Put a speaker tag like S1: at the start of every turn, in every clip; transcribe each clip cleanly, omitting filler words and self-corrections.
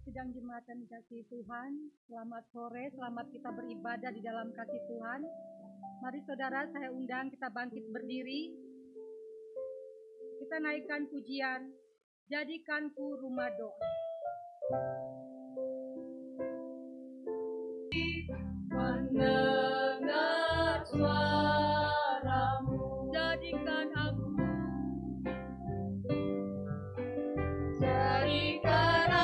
S1: Sidang jemaat yang dikasihi Tuhan, selamat sore, selamat kita beribadah di dalam kasih Tuhan. Mari saudara, saya undang kita bangkit berdiri. Kita naikkan pujian, jadikanku rumah doa. Mendengar suaramu, jadikan aku, jadikan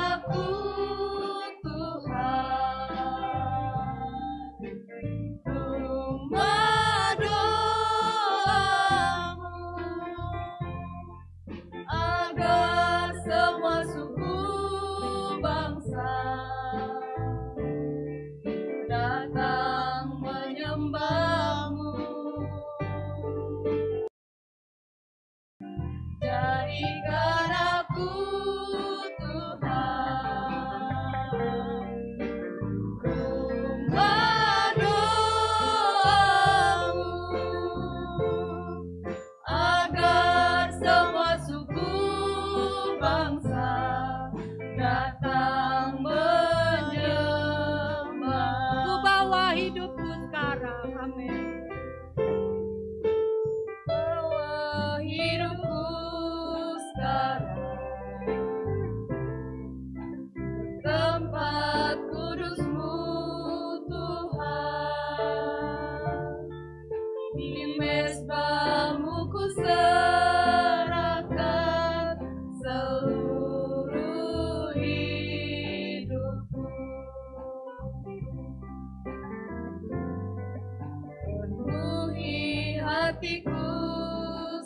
S2: hatiku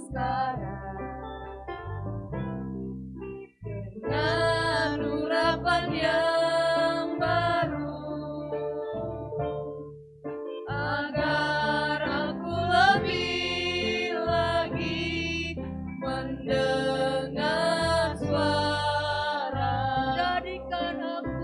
S2: sekarang dengan urapan yang baru, agar aku lebih lagi mendengar suara. Jadikan aku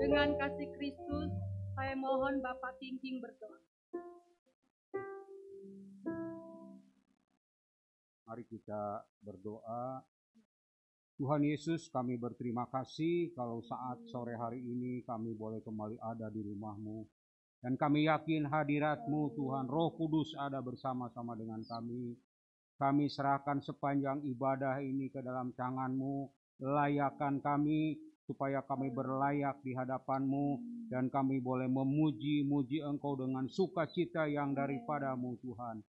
S1: Dengan kasih Kristus, saya mohon Bapak Tingking berdoa.
S3: Mari kita berdoa. Tuhan Yesus, kami berterima kasih kalau saat sore hari ini kami boleh kembali ada di rumah-Mu. Dan kami yakin hadirat-Mu Tuhan, Roh Kudus ada bersama-sama dengan kami. Kami serahkan sepanjang ibadah ini ke dalam tangan-Mu. Layakan kami supaya kami berlayak di hadapan-Mu. Dan kami boleh memuji-muji Engkau dengan sukacita yang daripada-Mu Tuhan.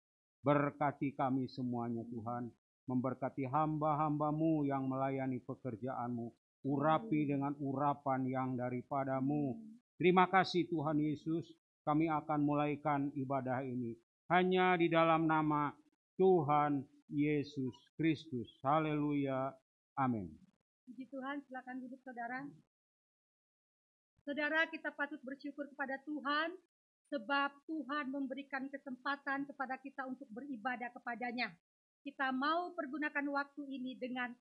S3: Berkati kami semuanya Tuhan. Memberkati hamba-hamba-Mu yang melayani pekerjaan-Mu. Urapi dengan urapan yang daripada-Mu. Terima kasih Tuhan Yesus. Kami akan mulaikan ibadah ini hanya di dalam nama Tuhan Yesus Kristus. Haleluya. Amin.
S1: Puji Tuhan, silakan duduk saudara. Saudara, kita patut bersyukur kepada Tuhan sebab Tuhan memberikan kesempatan kepada kita untuk beribadah kepada-Nya. Kita mau pergunakan waktu ini dengan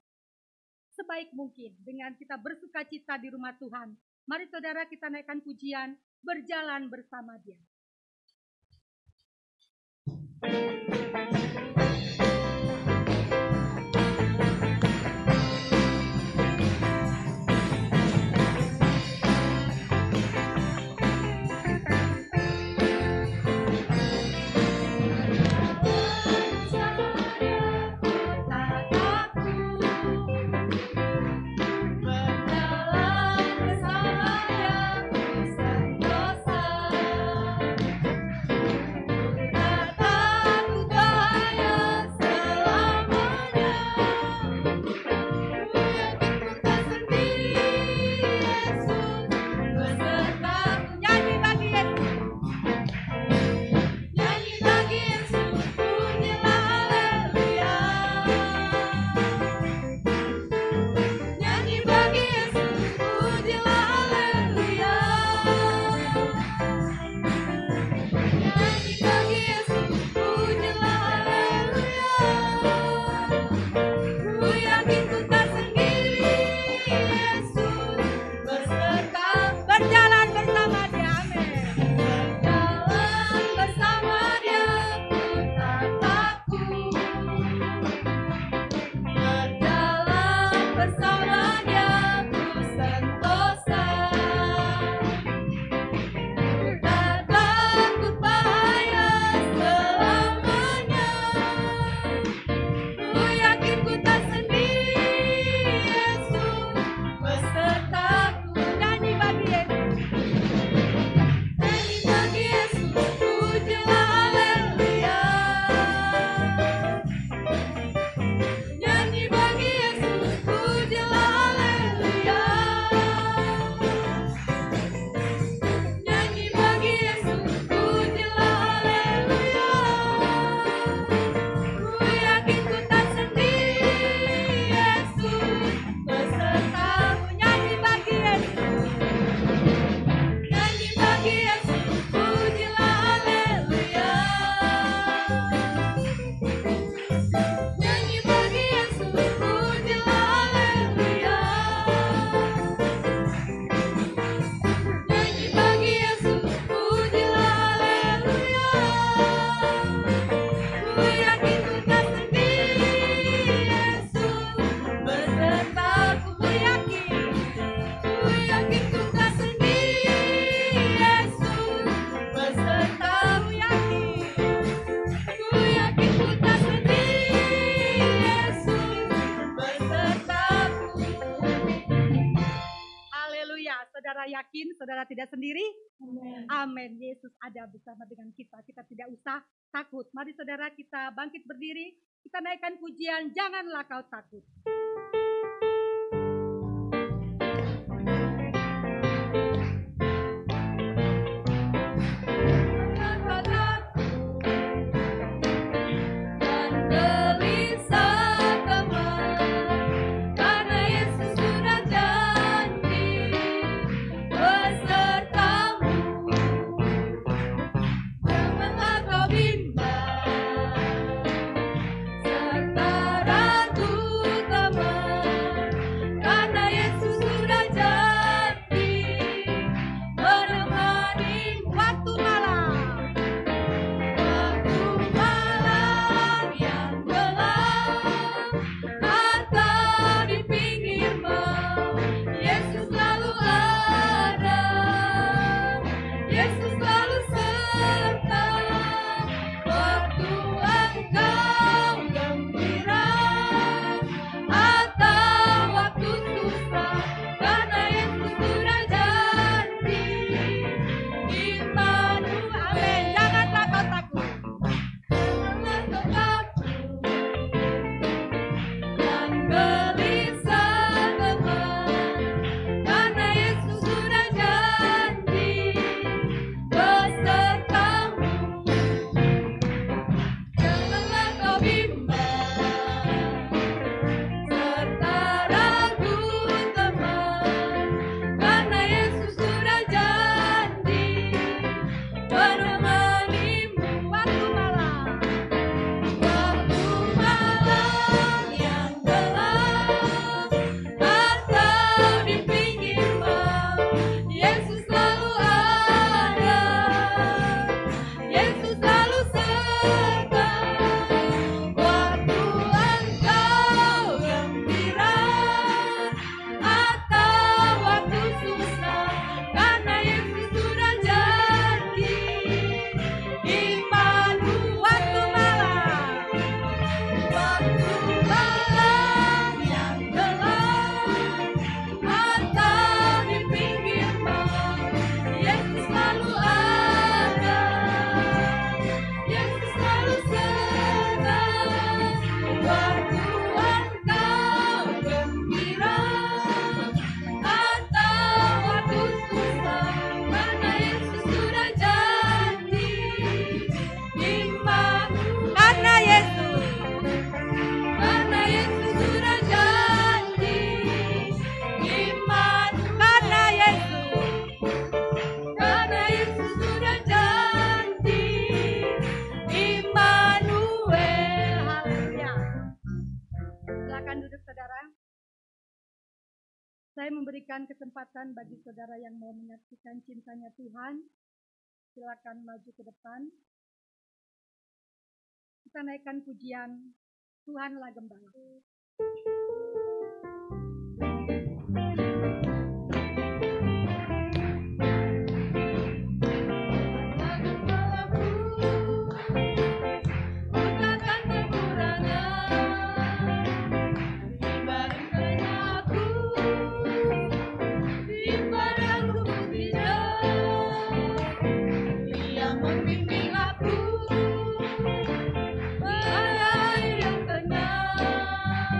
S1: sebaik mungkin, dengan kita bersukacita di rumah Tuhan. Mari saudara kita naikkan pujian, berjalan bersama Dia.
S2: Berjalan bersama yang sentosa.
S1: yakin saudara tidak sendiri? Amin. Yesus ada bersama dengan kita. Kita tidak usah takut. Mari saudara kita bangkit berdiri. Kita naikkan pujian, janganlah kau takut. Saya memberikan kesempatan bagi saudara yang mau menyaksikan cintanya Tuhan. Silakan maju ke depan. Kita naikkan pujian Tuhanlah Gembala.
S2: Membimbing aku, air yang tenang.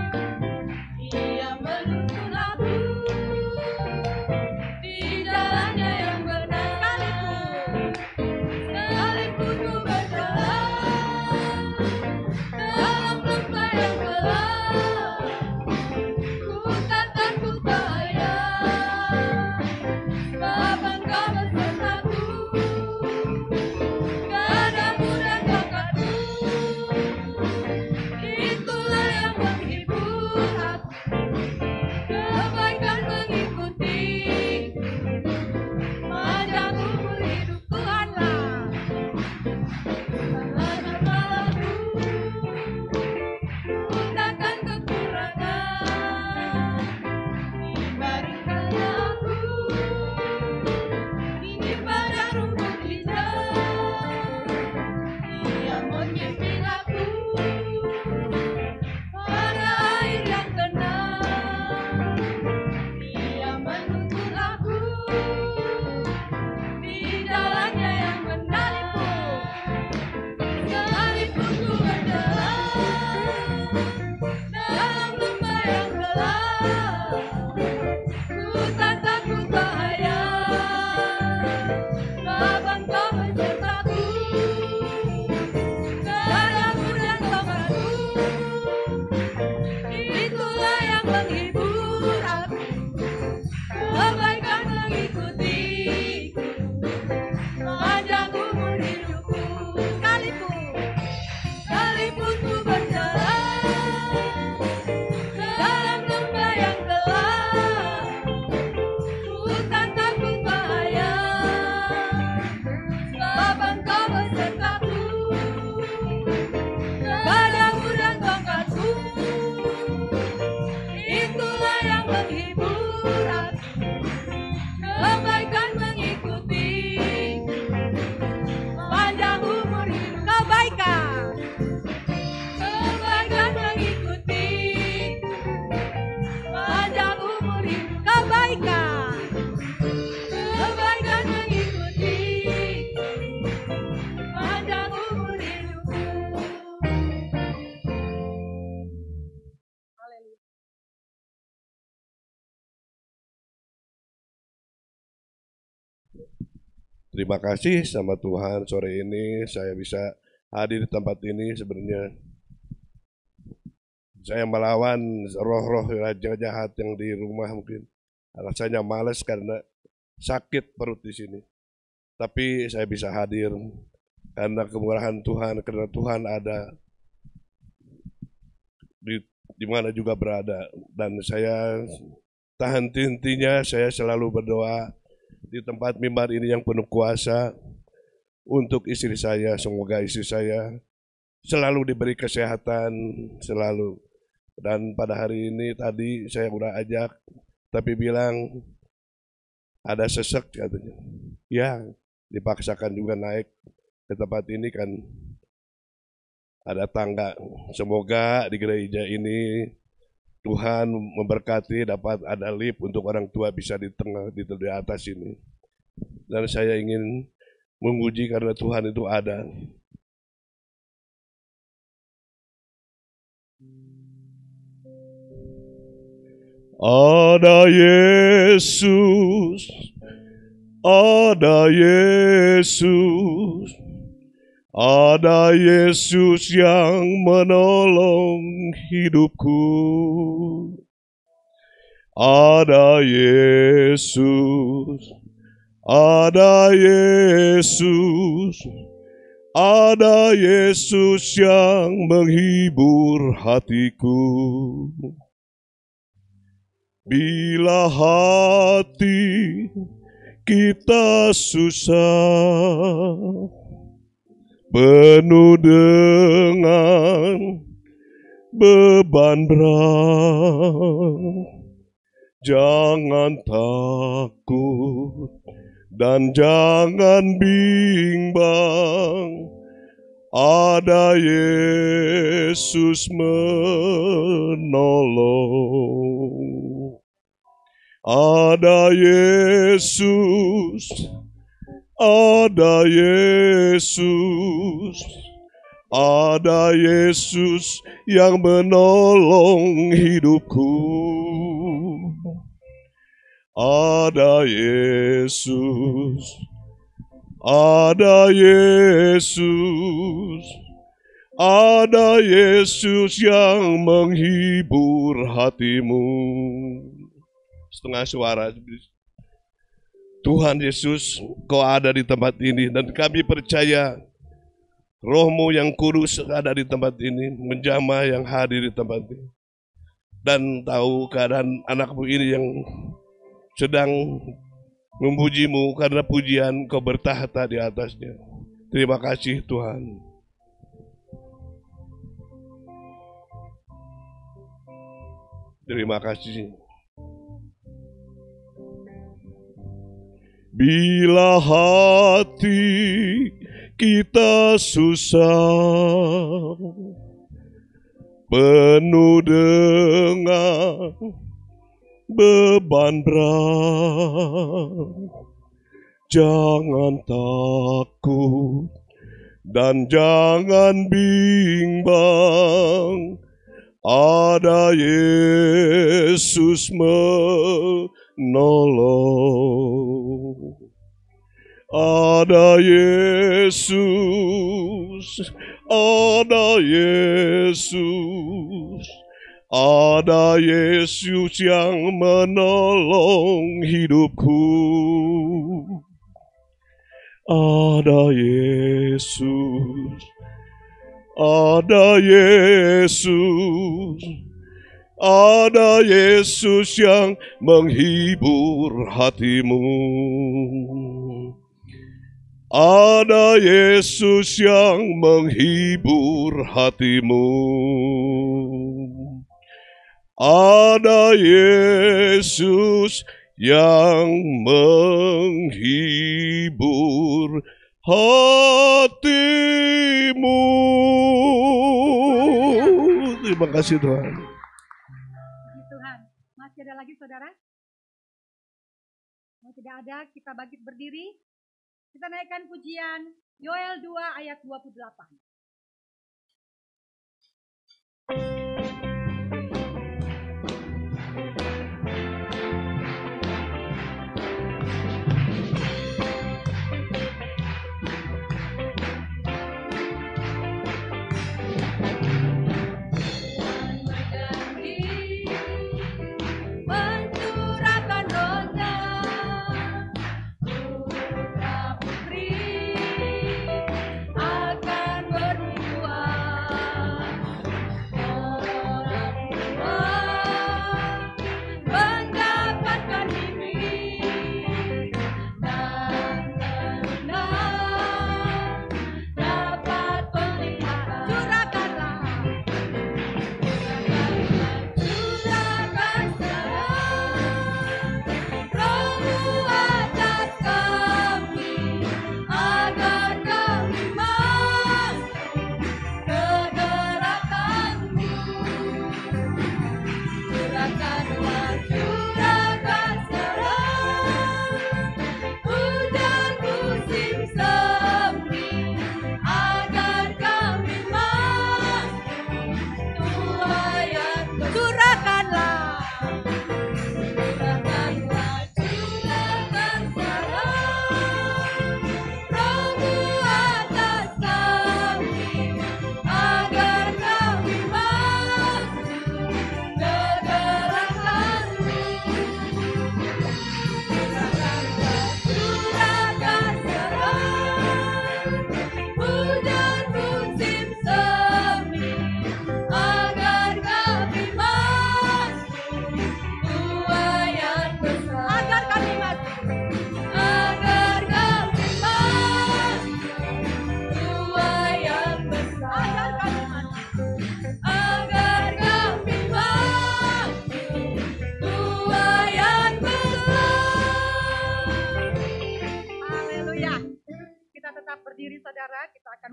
S4: Terima kasih sama Tuhan, sore ini saya bisa hadir di tempat ini. Sebenarnya saya melawan roh-roh raja jahat yang di rumah, mungkin rasanya malas karena sakit perut di sini. Tapi saya bisa hadir karena kemurahan Tuhan, karena Tuhan ada di mana juga berada. Dan saya tahan henti-hentinya, saya selalu berdoa di tempat mimbar ini yang penuh kuasa untuk istri saya. Semoga istri saya selalu diberi kesehatan, selalu. Dan pada hari ini tadi saya udah ajak, tapi bilang ada sesek katanya. Ya, dipaksakan juga naik ke tempat ini kan ada tangga. Semoga di gereja ini Tuhan memberkati, dapat ada lift untuk orang tua bisa di tengah, di atas ini. Dan saya ingin menguji karena Tuhan itu ada. Ada Yesus, ada Yesus, ada Yesus yang menolong hidupku. Ada Yesus, ada Yesus, ada Yesus yang menghibur hatiku. Bila hati kita susah, penuh dengan beban berat, jangan takut dan jangan bimbang. Ada Yesus menolong. Ada Yesus, ada Yesus, ada Yesus yang menolong hidupku. Ada Yesus, ada Yesus, ada Yesus yang menghibur hatimu. Setengah suara. Tuhan Yesus, Kau ada di tempat ini dan kami percaya Roh-Mu yang kudus ada di tempat ini, menjamah yang hadir di tempat ini. Dan tahu keadaan anak-Mu ini yang sedang memuji-Mu karena pujian Kau bertahta di atasnya. Terima kasih Tuhan. Terima kasih. Bila hati kita susah, penuh dengan beban berat, jangan takut dan jangan bimbang. Ada Yesus menolong. Ada Yesus, ada Yesus, ada Yesus yang menolong hidupku. Ada Yesus, ada Yesus, ada Yesus yang menghibur hatimu. Ada Yesus yang menghibur hatimu. Ada Yesus yang menghibur hatimu. Terima kasih Tuhan.
S1: Puji Tuhan. Masih ada lagi saudara? Kalau tidak ada, kita bangkit berdiri. Kita naikkan pujian Yoel 2 ayat 28.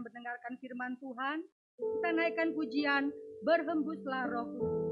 S1: akan mendengarkan firman Tuhan. Kita naikkan pujian, berhembuslah Roh Kudus.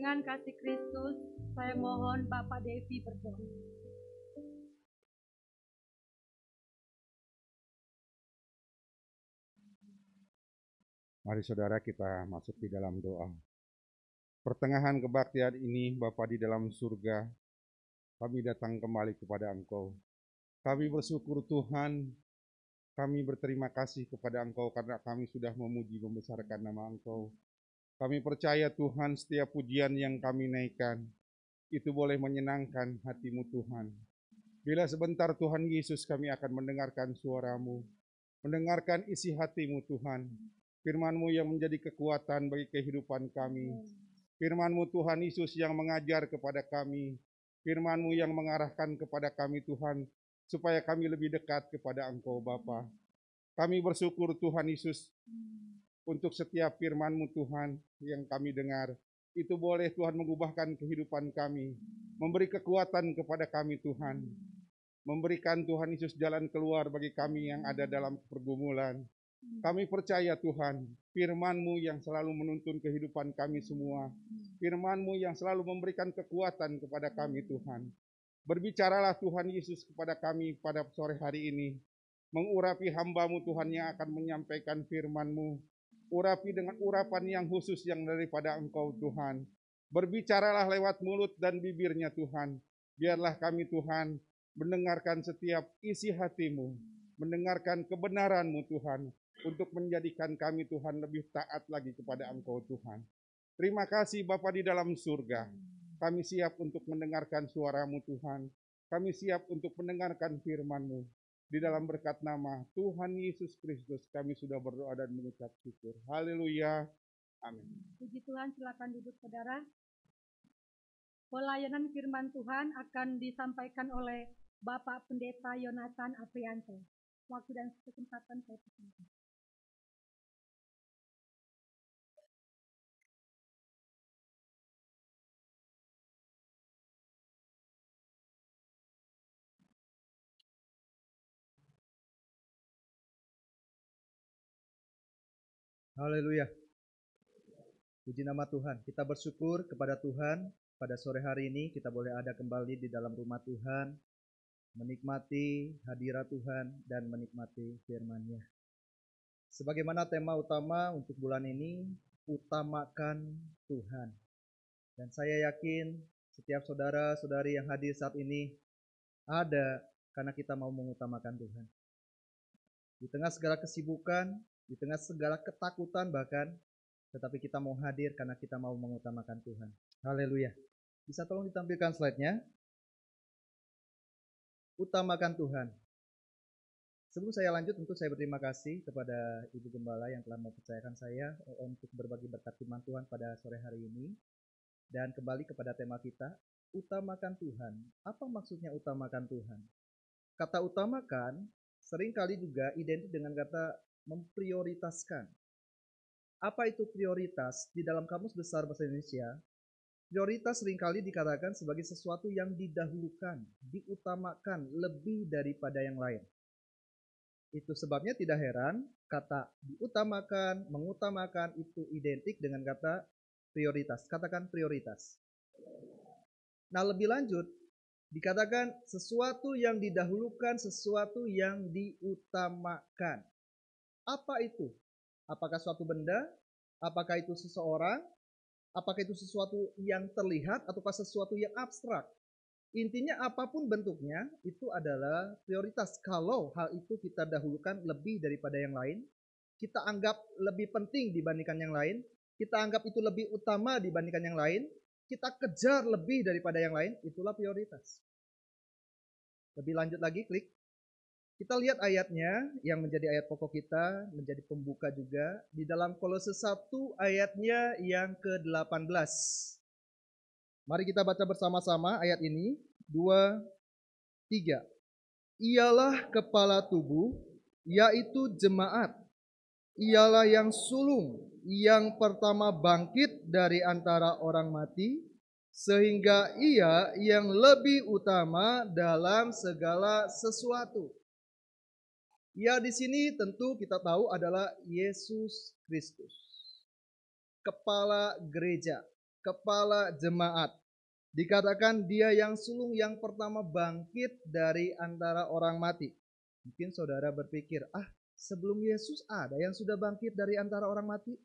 S1: Dengan kasih Kristus, saya mohon Bapak Devi berdoa.
S3: Mari saudara kita masuk di dalam doa. Pertengahan kebaktian ini, Bapa di dalam surga, kami datang kembali kepada Engkau. Kami bersyukur Tuhan, kami berterima kasih kepada Engkau karena kami sudah memuji membesarkan nama Engkau. Kami percaya Tuhan setiap pujian yang kami naikkan, itu boleh menyenangkan hati-Mu Tuhan. Bila sebentar Tuhan Yesus kami akan mendengarkan suara-Mu, mendengarkan isi hati-Mu Tuhan, firman-Mu yang menjadi kekuatan bagi kehidupan kami, firman-Mu Tuhan Yesus yang mengajar kepada kami, firman-Mu yang mengarahkan kepada kami Tuhan, supaya kami lebih dekat kepada Engkau Bapa. Kami bersyukur Tuhan Yesus untuk setiap firman-Mu Tuhan yang kami dengar. Itu boleh Tuhan mengubahkan kehidupan kami, memberi kekuatan kepada kami Tuhan, memberikan Tuhan Yesus jalan keluar bagi kami yang ada dalam pergumulan. Kami percaya Tuhan, firman-Mu yang selalu menuntun kehidupan kami semua, firman-Mu yang selalu memberikan kekuatan kepada kami Tuhan. Berbicaralah Tuhan Yesus kepada kami pada sore hari ini, mengurapi hamba-Mu Tuhan yang akan menyampaikan firman-Mu. Urapi dengan urapan yang khusus yang daripada Engkau Tuhan. Berbicaralah lewat mulut dan bibirnya Tuhan. Biarlah kami Tuhan mendengarkan setiap isi hati-Mu, mendengarkan kebenaran-Mu Tuhan, untuk menjadikan kami Tuhan lebih taat lagi kepada Engkau Tuhan. Terima kasih Bapa di dalam surga. Kami siap untuk mendengarkan suara-Mu Tuhan. Kami siap untuk mendengarkan firman-Mu. Di dalam berkat nama Tuhan Yesus Kristus kami sudah berdoa dan mengucap syukur. Haleluya. Amin.
S1: Puji Tuhan, silakan duduk saudara. Pelayanan firman Tuhan akan disampaikan oleh Bapak Pendeta Yonatan Aprianto. Waktu dan kesempatan saya persilakan.
S5: Haleluya. Puji nama Tuhan. Kita bersyukur kepada Tuhan pada sore hari ini kita boleh ada kembali di dalam rumah Tuhan, menikmati hadirat Tuhan dan menikmati firman-Nya. Sebagaimana tema utama untuk bulan ini, utamakan Tuhan. Dan saya yakin setiap saudara-saudari yang hadir saat ini ada karena kita mau mengutamakan Tuhan. Di tengah segala kesibukan, di tengah segala ketakutan bahkan, tetapi kita mau hadir karena kita mau mengutamakan Tuhan. Haleluya. Bisa tolong ditampilkan slide-nya? Utamakan Tuhan. Sebelum saya lanjut, tentu saya berterima kasih kepada Ibu Gembala yang telah mempercayakan saya untuk berbagi berkat firman Tuhan pada sore hari ini. Dan kembali kepada tema kita, utamakan Tuhan. Apa maksudnya utamakan Tuhan? Kata utamakan seringkali juga identik dengan kata memprioritaskan. Apa itu prioritas? Di dalam Kamus Besar Bahasa Indonesia, prioritas seringkali dikatakan sebagai sesuatu yang didahulukan, diutamakan lebih daripada yang lain. Itu sebabnya tidak heran kata diutamakan, mengutamakan itu identik dengan kata prioritas. Katakan prioritas. Nah, lebih lanjut, dikatakan sesuatu yang didahulukan, sesuatu yang diutamakan. Apa itu? Apakah suatu benda? Apakah itu seseorang? Apakah itu sesuatu yang terlihat ataukah sesuatu yang abstrak? Intinya apapun bentuknya itu adalah prioritas. Kalau hal itu kita dahulukan lebih daripada yang lain, kita anggap lebih penting dibandingkan yang lain, kita anggap itu lebih utama dibandingkan yang lain, kita kejar lebih daripada yang lain, itulah prioritas. Lebih lanjut lagi, klik. Kita lihat ayatnya yang menjadi ayat pokok kita, menjadi pembuka juga. Di dalam Kolose 1 ayatnya yang ke-18. Mari kita baca bersama-sama ayat ini. 2, 3. Ialah kepala tubuh, yaitu jemaat. Ialah yang sulung, yang pertama bangkit dari antara orang mati, sehingga ia yang lebih utama dalam segala sesuatu. Ya, di sini tentu kita tahu adalah Yesus Kristus. Kepala gereja, kepala jemaat. Dikatakan dia yang sulung yang pertama bangkit dari antara orang mati. Mungkin saudara berpikir, sebelum Yesus ada yang sudah bangkit dari antara orang mati?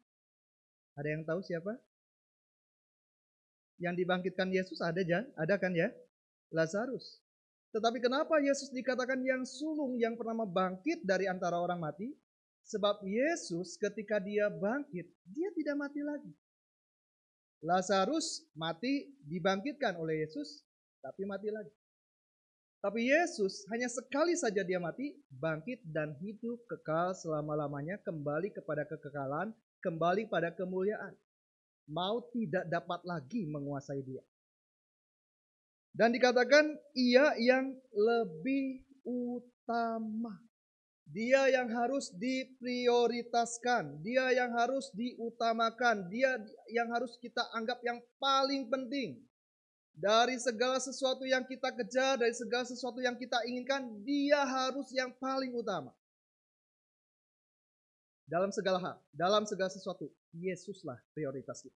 S5: Ada yang tahu siapa? Yang dibangkitkan Yesus ada kan ya? Lazarus. Tetapi kenapa Yesus dikatakan yang sulung yang pertama bangkit dari antara orang mati? Sebab Yesus ketika dia bangkit, dia tidak mati lagi. Lazarus mati, dibangkitkan oleh Yesus, tapi mati lagi. Tapi Yesus hanya sekali saja dia mati, bangkit dan hidup kekal selama-lamanya, kembali kepada kekekalan, kembali pada kemuliaan. Maut tidak dapat lagi menguasai dia. Dan dikatakan ia yang lebih utama. Dia yang harus diprioritaskan, dia yang harus diutamakan, dia yang harus kita anggap yang paling penting. Dari segala sesuatu yang kita kejar, dari segala sesuatu yang kita inginkan, dia harus yang paling utama. Dalam segala hal, dalam segala sesuatu, Yesuslah prioritas kita.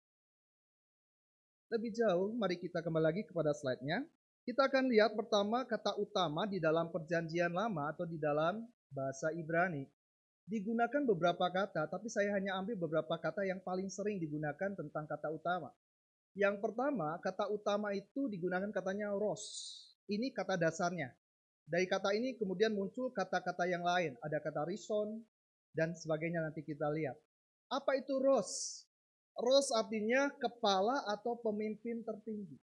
S5: Lebih jauh, mari kita kembali lagi kepada slide-nya. Kita akan lihat pertama kata utama di dalam perjanjian lama atau di dalam bahasa Ibrani. Digunakan beberapa kata, tapi saya hanya ambil beberapa kata yang paling sering digunakan tentang kata utama. Yang pertama, kata utama itu digunakan katanya ros. Ini kata dasarnya. Dari kata ini kemudian muncul kata-kata yang lain. Ada kata rison dan sebagainya, nanti kita lihat. Apa itu ros? Ros artinya kepala atau pemimpin tertinggi.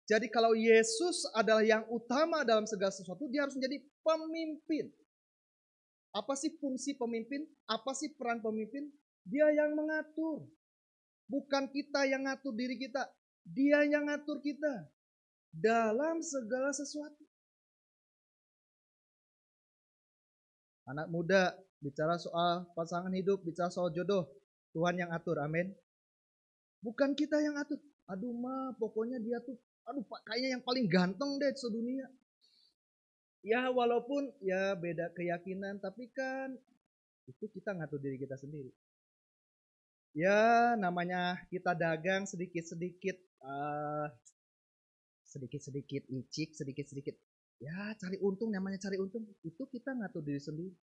S5: Jadi kalau Yesus adalah yang utama dalam segala sesuatu, dia harus menjadi pemimpin. Apa sih fungsi pemimpin? Apa sih peran pemimpin? Dia yang mengatur. Bukan kita yang ngatur diri kita. Dia yang ngatur kita dalam segala sesuatu. Anak muda bicara soal pasangan hidup, bicara soal jodoh. Tuhan yang atur, amin. Bukan kita yang atur. Aduh ma, pokoknya dia tuh, aduh pak, kayaknya yang paling ganteng deh sedunia. Ya walaupun ya beda keyakinan, tapi kan itu kita ngatur diri kita sendiri. Ya namanya kita dagang sedikit-sedikit, sedikit-sedikit icik, sedikit-sedikit. Ya cari untung, namanya cari untung. Itu kita ngatur diri sendiri.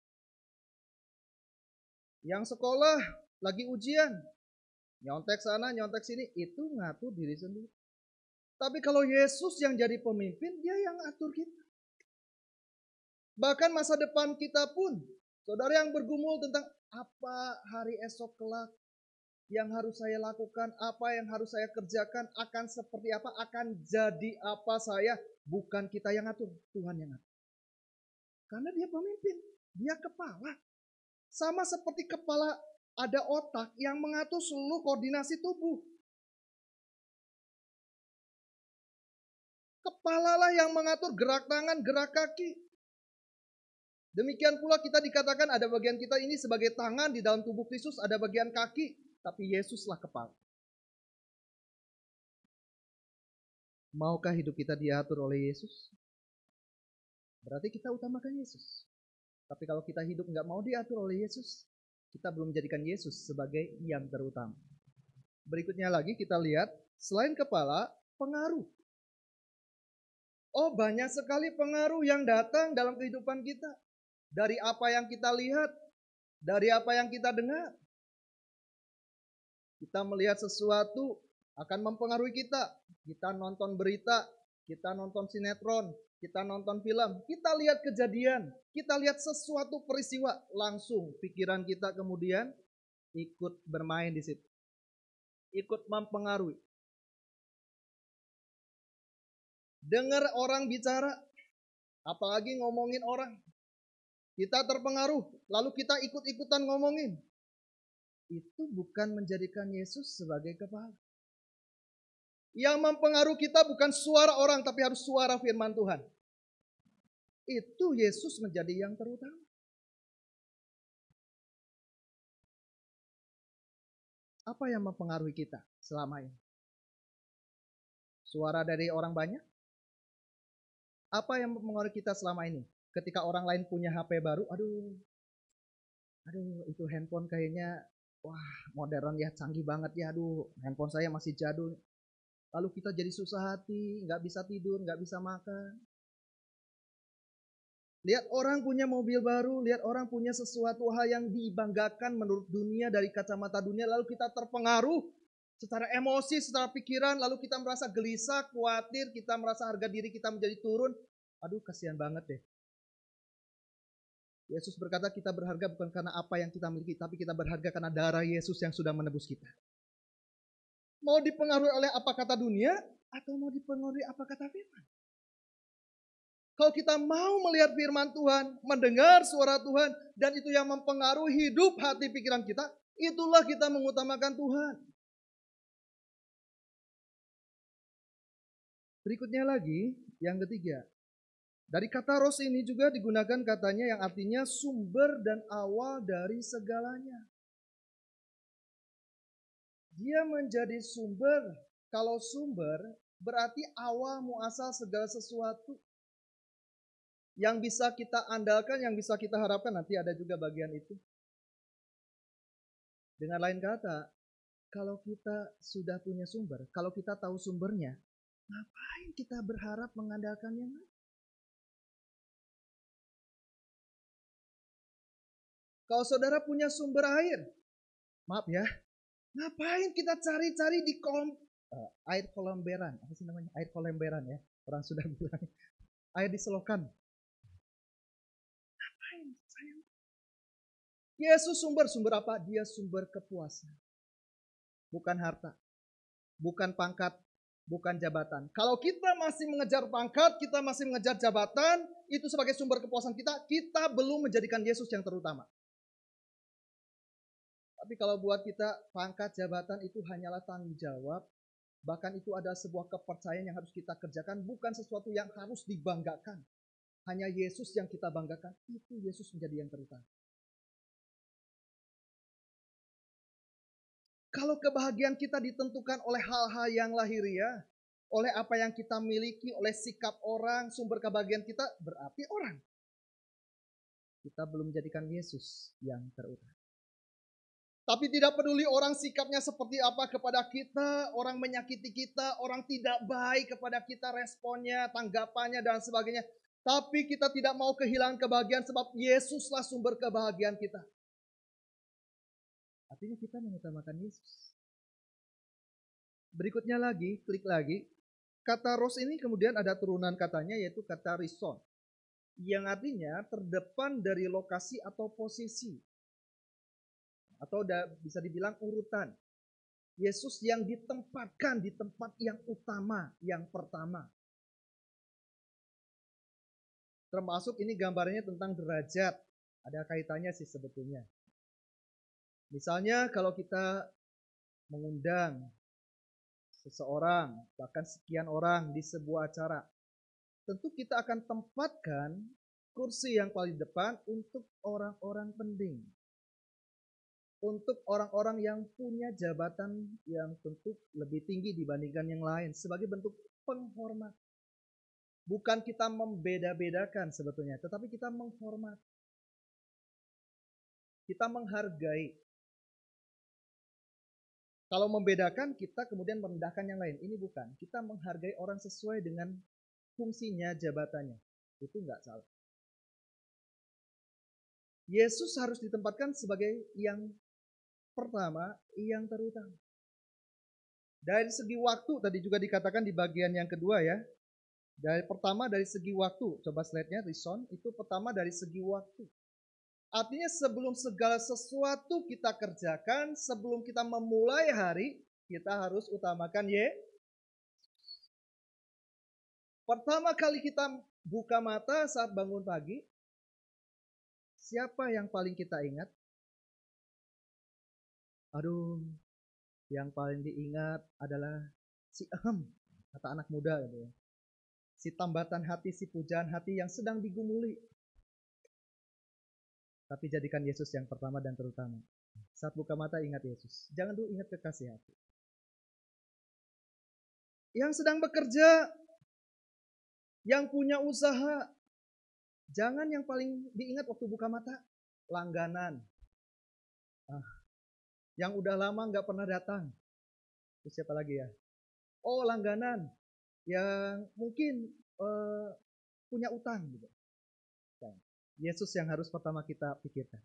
S5: Yang sekolah lagi ujian, nyontek sana, nyontek sini, itu ngatur diri sendiri. Tapi kalau Yesus yang jadi pemimpin, dia yang ngatur kita. Bahkan masa depan kita pun, saudara yang bergumul tentang apa hari esok kelak yang harus saya lakukan, apa yang harus saya kerjakan, akan seperti apa, akan jadi apa saya, bukan kita yang ngatur, Tuhan yang ngatur. Karena dia pemimpin, dia kepala. Sama seperti kepala ada otak yang mengatur seluruh koordinasi tubuh. Kepalalah yang mengatur gerak tangan, gerak kaki. Demikian pula kita dikatakan ada bagian kita ini sebagai tangan di dalam tubuh Kristus, ada bagian kaki, tapi Yesuslah kepala. Maukah hidup kita diatur oleh Yesus? Berarti kita utamakan Yesus. Tapi kalau kita hidup nggak mau diatur oleh Yesus, kita belum menjadikan Yesus sebagai yang terutama. Berikutnya lagi kita lihat, selain kepala, pengaruh. Oh banyak sekali pengaruh yang datang dalam kehidupan kita. Dari apa yang kita lihat, dari apa yang kita dengar. Kita melihat sesuatu akan mempengaruhi kita. Kita nonton berita, kita nonton sinetron, kita nonton film, kita lihat kejadian, kita lihat sesuatu peristiwa, langsung pikiran kita kemudian ikut bermain di situ. Ikut mempengaruhi. Dengar orang bicara, apalagi ngomongin orang. Kita terpengaruh, lalu kita ikut-ikutan ngomongin. Itu bukan menjadikan Yesus sebagai kepala. Yang mempengaruhi kita bukan suara orang, tapi harus suara firman Tuhan. Itu Yesus menjadi yang terutama. Apa yang mempengaruhi kita selama ini? Suara dari orang banyak? Apa yang mempengaruhi kita selama ini? Ketika orang lain punya HP baru, aduh itu handphone kayaknya, wah modern ya, canggih banget ya, aduh handphone saya masih jadul. Lalu kita jadi susah hati, nggak bisa tidur, nggak bisa makan. Lihat orang punya mobil baru, lihat orang punya sesuatu hal yang dibanggakan menurut dunia dari kacamata dunia, lalu kita terpengaruh secara emosi, secara pikiran, lalu kita merasa gelisah, khawatir, kita merasa harga diri kita menjadi turun. Aduh kasihan banget deh. Yesus berkata kita berharga bukan karena apa yang kita miliki, tapi kita berharga karena darah Yesus yang sudah menebus kita. Mau dipengaruhi oleh apa kata dunia atau mau dipengaruhi apa kata firman? Kalau kita mau melihat firman Tuhan, mendengar suara Tuhan, dan itu yang mempengaruhi hidup, hati, pikiran kita, itulah kita mengutamakan Tuhan. Berikutnya lagi, yang ketiga. Dari kata ros ini juga digunakan katanya yang artinya sumber dan awal dari segalanya. Dia menjadi sumber. Kalau sumber berarti awal muasal segala sesuatu. Yang bisa kita andalkan, yang bisa kita harapkan, nanti ada juga bagian itu. Dengan lain kata, kalau kita sudah punya sumber, kalau kita tahu sumbernya, ngapain kita berharap mengandalkan yang lain? Kalau saudara punya sumber air, maaf ya, ngapain kita cari-cari di air kolamberan? Apa sih namanya? Air kolamberan ya. Orang sudah bilang air di selokan. Ngapain? Sayang. Yesus sumber apa? Dia sumber kepuasan. Bukan harta. Bukan pangkat. Bukan jabatan. Kalau kita masih mengejar pangkat, kita masih mengejar jabatan, itu sebagai sumber kepuasan kita belum menjadikan Yesus yang terutama. Tapi kalau buat kita pangkat jabatan itu hanyalah tanggung jawab. Bahkan itu adalah sebuah kepercayaan yang harus kita kerjakan. Bukan sesuatu yang harus dibanggakan. Hanya Yesus yang kita banggakan. Itu Yesus menjadi yang terutama. Kalau kebahagiaan kita ditentukan oleh hal-hal yang lahiriah. Oleh apa yang kita miliki. Oleh sikap orang. Sumber kebahagiaan kita berarti orang. Kita belum menjadikan Yesus yang terutama. Tapi tidak peduli orang sikapnya seperti apa kepada kita, orang menyakiti kita, orang tidak baik kepada kita, responnya, tanggapannya, dan sebagainya. Tapi kita tidak mau kehilangan kebahagiaan sebab Yesuslah sumber kebahagiaan kita. Artinya kita mengutamakan Yesus. Berikutnya lagi, klik lagi. Kata ros ini kemudian ada turunan katanya yaitu kata rison. Yang artinya terdepan dari lokasi atau posisi. Atau bisa dibilang urutan. Yesus yang ditempatkan di tempat yang utama, yang pertama. Termasuk ini gambarnya tentang derajat. Ada kaitannya sih sebetulnya. Misalnya kalau kita mengundang seseorang, bahkan sekian orang di sebuah acara. Tentu kita akan tempatkan kursi yang paling depan untuk orang-orang penting. Untuk orang-orang yang punya jabatan yang tentu lebih tinggi dibandingkan yang lain. Sebagai bentuk penghormatan. Bukan kita membeda-bedakan sebetulnya. Tetapi kita menghormati. Kita menghargai. Kalau membedakan kita kemudian merendahkan yang lain. Ini bukan. Kita menghargai orang sesuai dengan fungsinya, jabatannya. Itu enggak salah. Yesus harus ditempatkan sebagai yang pertama, yang terutama. Dari segi waktu, tadi juga dikatakan di bagian yang kedua ya. Pertama dari segi waktu, coba slide-nya, Rison, itu pertama dari segi waktu. Artinya sebelum segala sesuatu kita kerjakan, sebelum kita memulai hari, kita harus utamakan Pertama kali kita buka mata saat bangun pagi, siapa yang paling kita ingat? Aduh, yang paling diingat adalah si Ahem, kata anak muda gitu ya. Si tambatan hati, si pujaan hati yang sedang digumuli. Tapi jadikan Yesus yang pertama dan terutama. Saat buka mata ingat Yesus. Jangan dulu ingat kekasih hati. Yang sedang bekerja, yang punya usaha, jangan yang paling diingat waktu buka mata, langganan. Yang udah lama nggak pernah datang. Terus siapa lagi ya? Oh, langganan. Yang mungkin punya utang gitu. Yesus yang harus pertama kita pikirkan.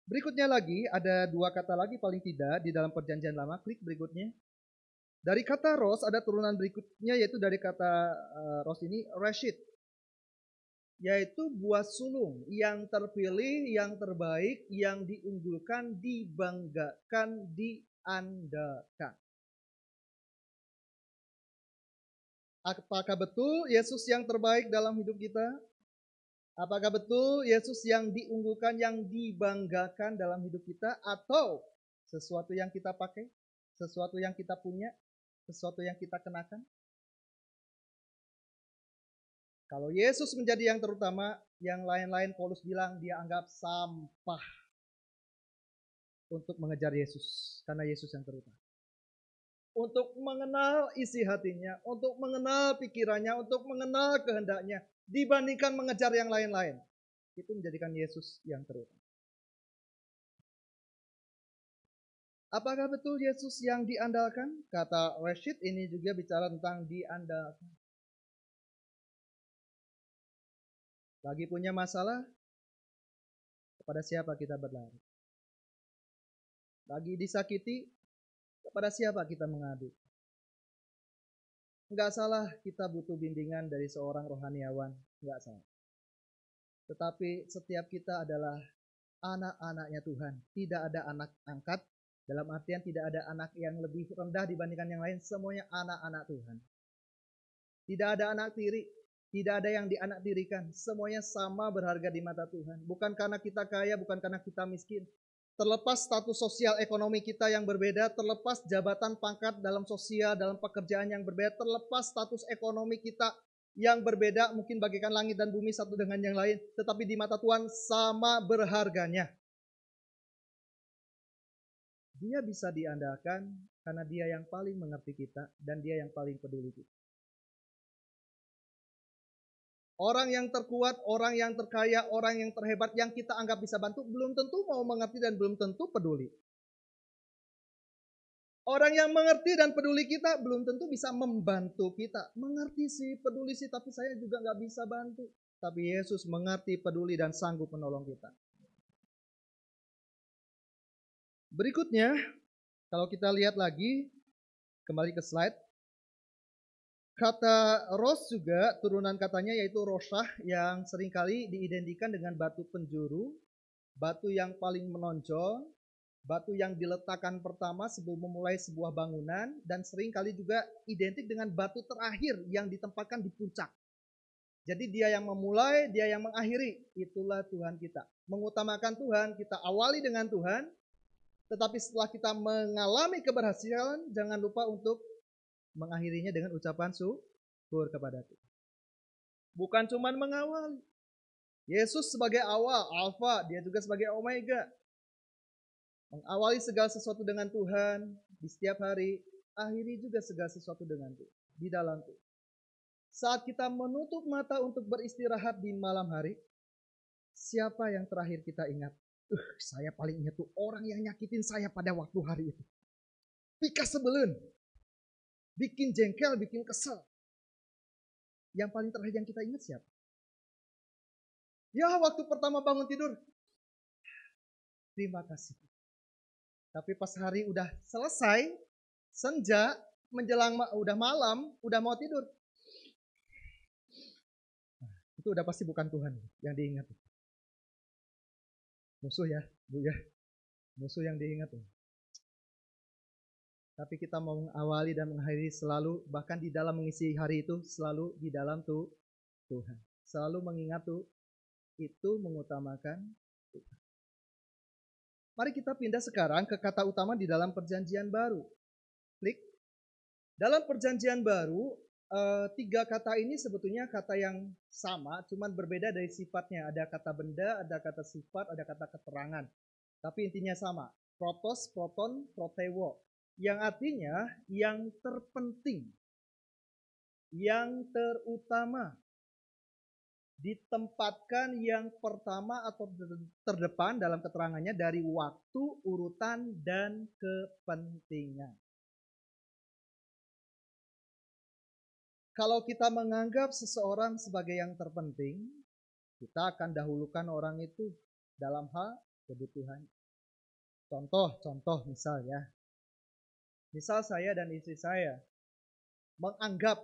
S5: Berikutnya lagi, ada dua kata lagi paling tidak di dalam perjanjian lama. Klik berikutnya. Dari kata ros ada turunan berikutnya yaitu dari kata ros ini, reshit. Yaitu buah sulung yang terpilih, yang terbaik, yang diunggulkan, dibanggakan, diandalkan. Apakah betul Yesus yang terbaik dalam hidup kita? Apakah betul Yesus yang diunggulkan, yang dibanggakan dalam hidup kita? Atau sesuatu yang kita pakai, sesuatu yang kita punya, sesuatu yang kita kenakan? Kalau Yesus menjadi yang terutama, yang lain-lain Paulus bilang dia anggap sampah untuk mengejar Yesus. Karena Yesus yang terutama. Untuk mengenal isi hatinya, untuk mengenal pikirannya, untuk mengenal kehendaknya, dibandingkan mengejar yang lain-lain. Itu menjadikan Yesus yang terutama. Apakah betul Yesus yang diandalkan? Kata Rashid ini juga bicara tentang diandalkan. Lagi punya masalah, kepada siapa kita berlari? Lagi disakiti, kepada siapa kita mengadu? Enggak salah kita butuh bimbingan dari seorang rohaniawan, enggak salah. Tetapi setiap kita adalah anak-anaknya Tuhan. Tidak ada anak angkat, dalam artian tidak ada anak yang lebih rendah dibandingkan yang lain. Semuanya anak-anak Tuhan. Tidak ada anak tiri, tidak ada yang dianak tirikan. Semuanya sama berharga di mata Tuhan. Bukan karena kita kaya, bukan karena kita miskin. Terlepas status sosial ekonomi kita yang berbeda, terlepas jabatan pangkat dalam sosial, dalam pekerjaan yang berbeda, terlepas status ekonomi kita yang berbeda, mungkin bagaikan langit dan bumi satu dengan yang lain, tetapi di mata Tuhan sama berharganya. Dia bisa diandalkan karena dia yang paling mengerti kita dan dia yang paling peduli kita. Orang yang terkuat, orang yang terkaya, orang yang terhebat yang kita anggap bisa bantu belum tentu mau mengerti dan belum tentu peduli. Orang yang mengerti dan peduli kita belum tentu bisa membantu kita. Mengerti sih, peduli sih, tapi saya juga nggak bisa bantu. Tapi Yesus mengerti, peduli, dan sanggup menolong kita. Berikutnya, kalau kita lihat lagi, kembali ke slide. Kata ros juga turunan katanya yaitu rosah yang seringkali diidentikan dengan batu penjuru, batu yang paling menonjol, batu yang diletakkan pertama sebelum memulai sebuah bangunan, dan seringkali juga identik dengan batu terakhir yang ditempatkan di puncak. Jadi dia yang memulai, dia yang mengakhiri. Itulah Tuhan kita. Mengutamakan Tuhan, kita awali dengan Tuhan, tetapi setelah kita mengalami keberhasilan, jangan lupa untuk mengakhirinya dengan ucapan syukur kepada Tuhan. Bukan cuma mengawali. Yesus sebagai awal, alfa, dia juga sebagai omega. Mengawali segala sesuatu dengan Tuhan di setiap hari, akhiri juga segala sesuatu dengan Tuhan, di dalam Tuhan. Saat kita menutup mata untuk beristirahat di malam hari, siapa yang terakhir kita ingat? Saya paling ingat tuh orang yang nyakitin saya pada waktu hari itu. Pika sebelun. Bikin jengkel, bikin kesel. Yang paling terakhir yang kita ingat siapa? Ya waktu pertama bangun tidur. Terima kasih. Tapi pas hari udah selesai, senja, menjelang udah malam, udah mau tidur. Itu udah pasti bukan Tuhan yang diingat. Musuh ya, Bu ya. Musuh yang diingat. Tapi kita mau mengawali dan mengakhiri selalu, bahkan di dalam mengisi hari itu, selalu di dalam Tuhan. Selalu mengingat itu mengutamakan Tuhan. Mari kita pindah sekarang ke kata utama di dalam perjanjian baru. Klik. Dalam perjanjian baru, tiga kata ini sebetulnya kata yang sama, cuman berbeda dari sifatnya. Ada kata benda, ada kata sifat, ada kata keterangan. Tapi intinya sama. Protos, proton, proteo. Yang artinya yang terpenting, yang terutama, ditempatkan yang pertama atau terdepan dalam keterangannya dari waktu, urutan, dan kepentingan. Kalau kita menganggap seseorang sebagai yang terpenting, kita akan dahulukan orang itu dalam hal kebutuhan. Contoh misal ya. Misal saya dan istri saya menganggap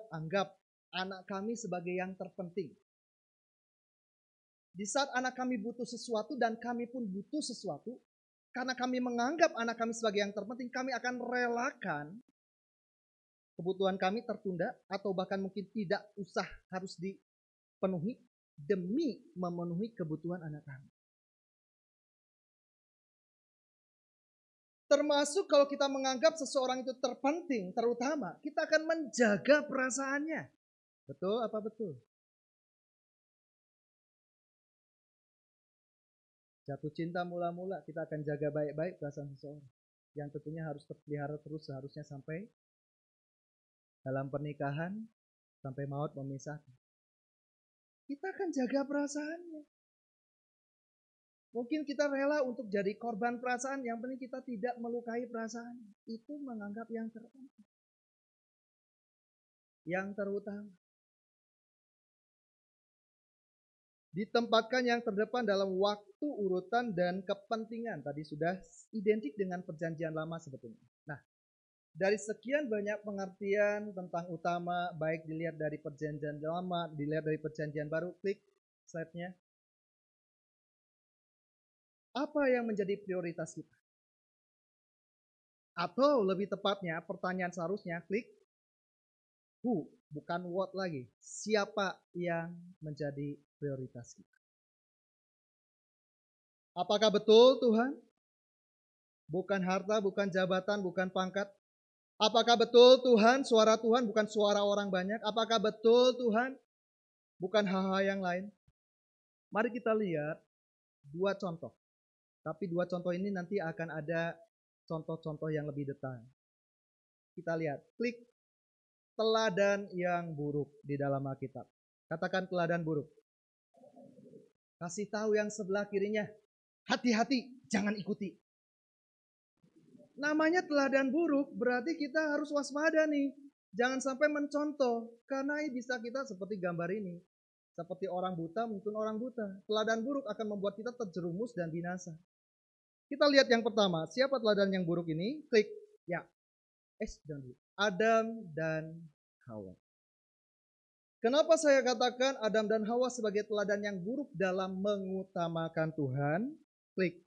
S5: anak kami sebagai yang terpenting. Di saat anak kami butuh sesuatu dan kami pun butuh sesuatu, karena kami menganggap anak kami sebagai yang terpenting, kami akan relakan kebutuhan kami tertunda atau bahkan mungkin tidak usah harus dipenuhi demi memenuhi kebutuhan anak kami. Termasuk kalau kita menganggap seseorang itu terpenting, terutama, kita akan menjaga perasaannya. Betul apa betul? Jatuh cinta mula-mula, kita akan jaga baik-baik perasaan seseorang. Yang tentunya harus terpelihara terus seharusnya sampai dalam pernikahan, sampai maut memisahkan. Kita akan jaga perasaannya. Mungkin kita rela untuk jadi korban perasaan, yang penting kita tidak melukai perasaan. Itu menganggap yang terpenting. Yang terutama. Ditempatkan yang terdepan dalam waktu, urutan, dan kepentingan. Tadi sudah identik dengan perjanjian lama sebetulnya. Nah, dari sekian banyak pengertian tentang utama, baik dilihat dari perjanjian lama, dilihat dari perjanjian baru, klik slide-nya. Apa yang menjadi prioritas kita? Atau lebih tepatnya, pertanyaan seharusnya klik who, bukan what lagi. Siapa yang menjadi prioritas kita? Apakah betul Tuhan? Bukan harta, bukan jabatan, bukan pangkat. Apakah betul Tuhan, suara Tuhan bukan suara orang banyak? Apakah betul Tuhan, bukan hal-hal yang lain? Mari kita lihat dua contoh. Tapi dua contoh ini nanti akan ada contoh-contoh yang lebih detail. Kita lihat, klik teladan yang buruk di dalam Alkitab. Katakan teladan buruk. Kasih tahu yang sebelah kirinya, hati-hati, jangan ikuti. Namanya teladan buruk, berarti kita harus waspada nih. Jangan sampai mencontoh, karena bisa kita seperti gambar ini. Seperti orang buta, mungkin orang buta. Teladan buruk akan membuat kita terjerumus dan binasa. Kita lihat yang pertama, siapa teladan yang buruk ini? Klik, ya. Adam dan Hawa. Kenapa saya katakan Adam dan Hawa sebagai teladan yang buruk dalam mengutamakan Tuhan? Klik.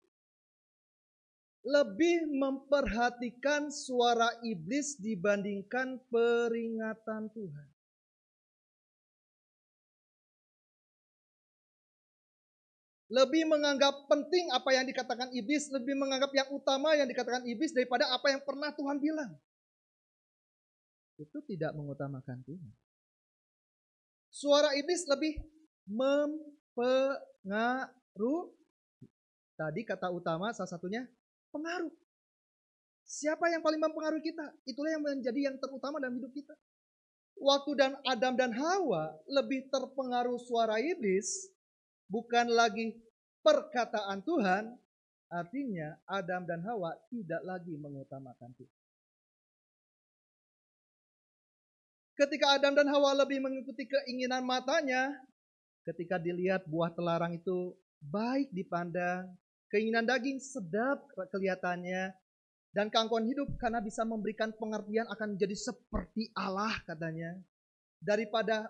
S5: Lebih memperhatikan suara iblis dibandingkan peringatan Tuhan. Lebih menganggap penting apa yang dikatakan iblis, lebih menganggap yang utama yang dikatakan iblis daripada apa yang pernah Tuhan bilang. Itu tidak mengutamakan Tuhan. Suara iblis lebih mempengaruhi. Tadi kata utama salah satunya pengaruh. Siapa yang paling mempengaruhi kita? Itulah yang menjadi yang terutama dalam hidup kita. Waktu Adam dan Hawa lebih terpengaruh suara iblis, bukan lagi perkataan Tuhan, artinya Adam dan Hawa tidak lagi mengutamakan Tuhan. Ketika Adam dan Hawa lebih mengikuti keinginan matanya, ketika dilihat buah terlarang itu baik dipandang, keinginan daging sedap kelihatannya, dan keangkuhan hidup karena bisa memberikan pengertian akan menjadi seperti Allah katanya, daripada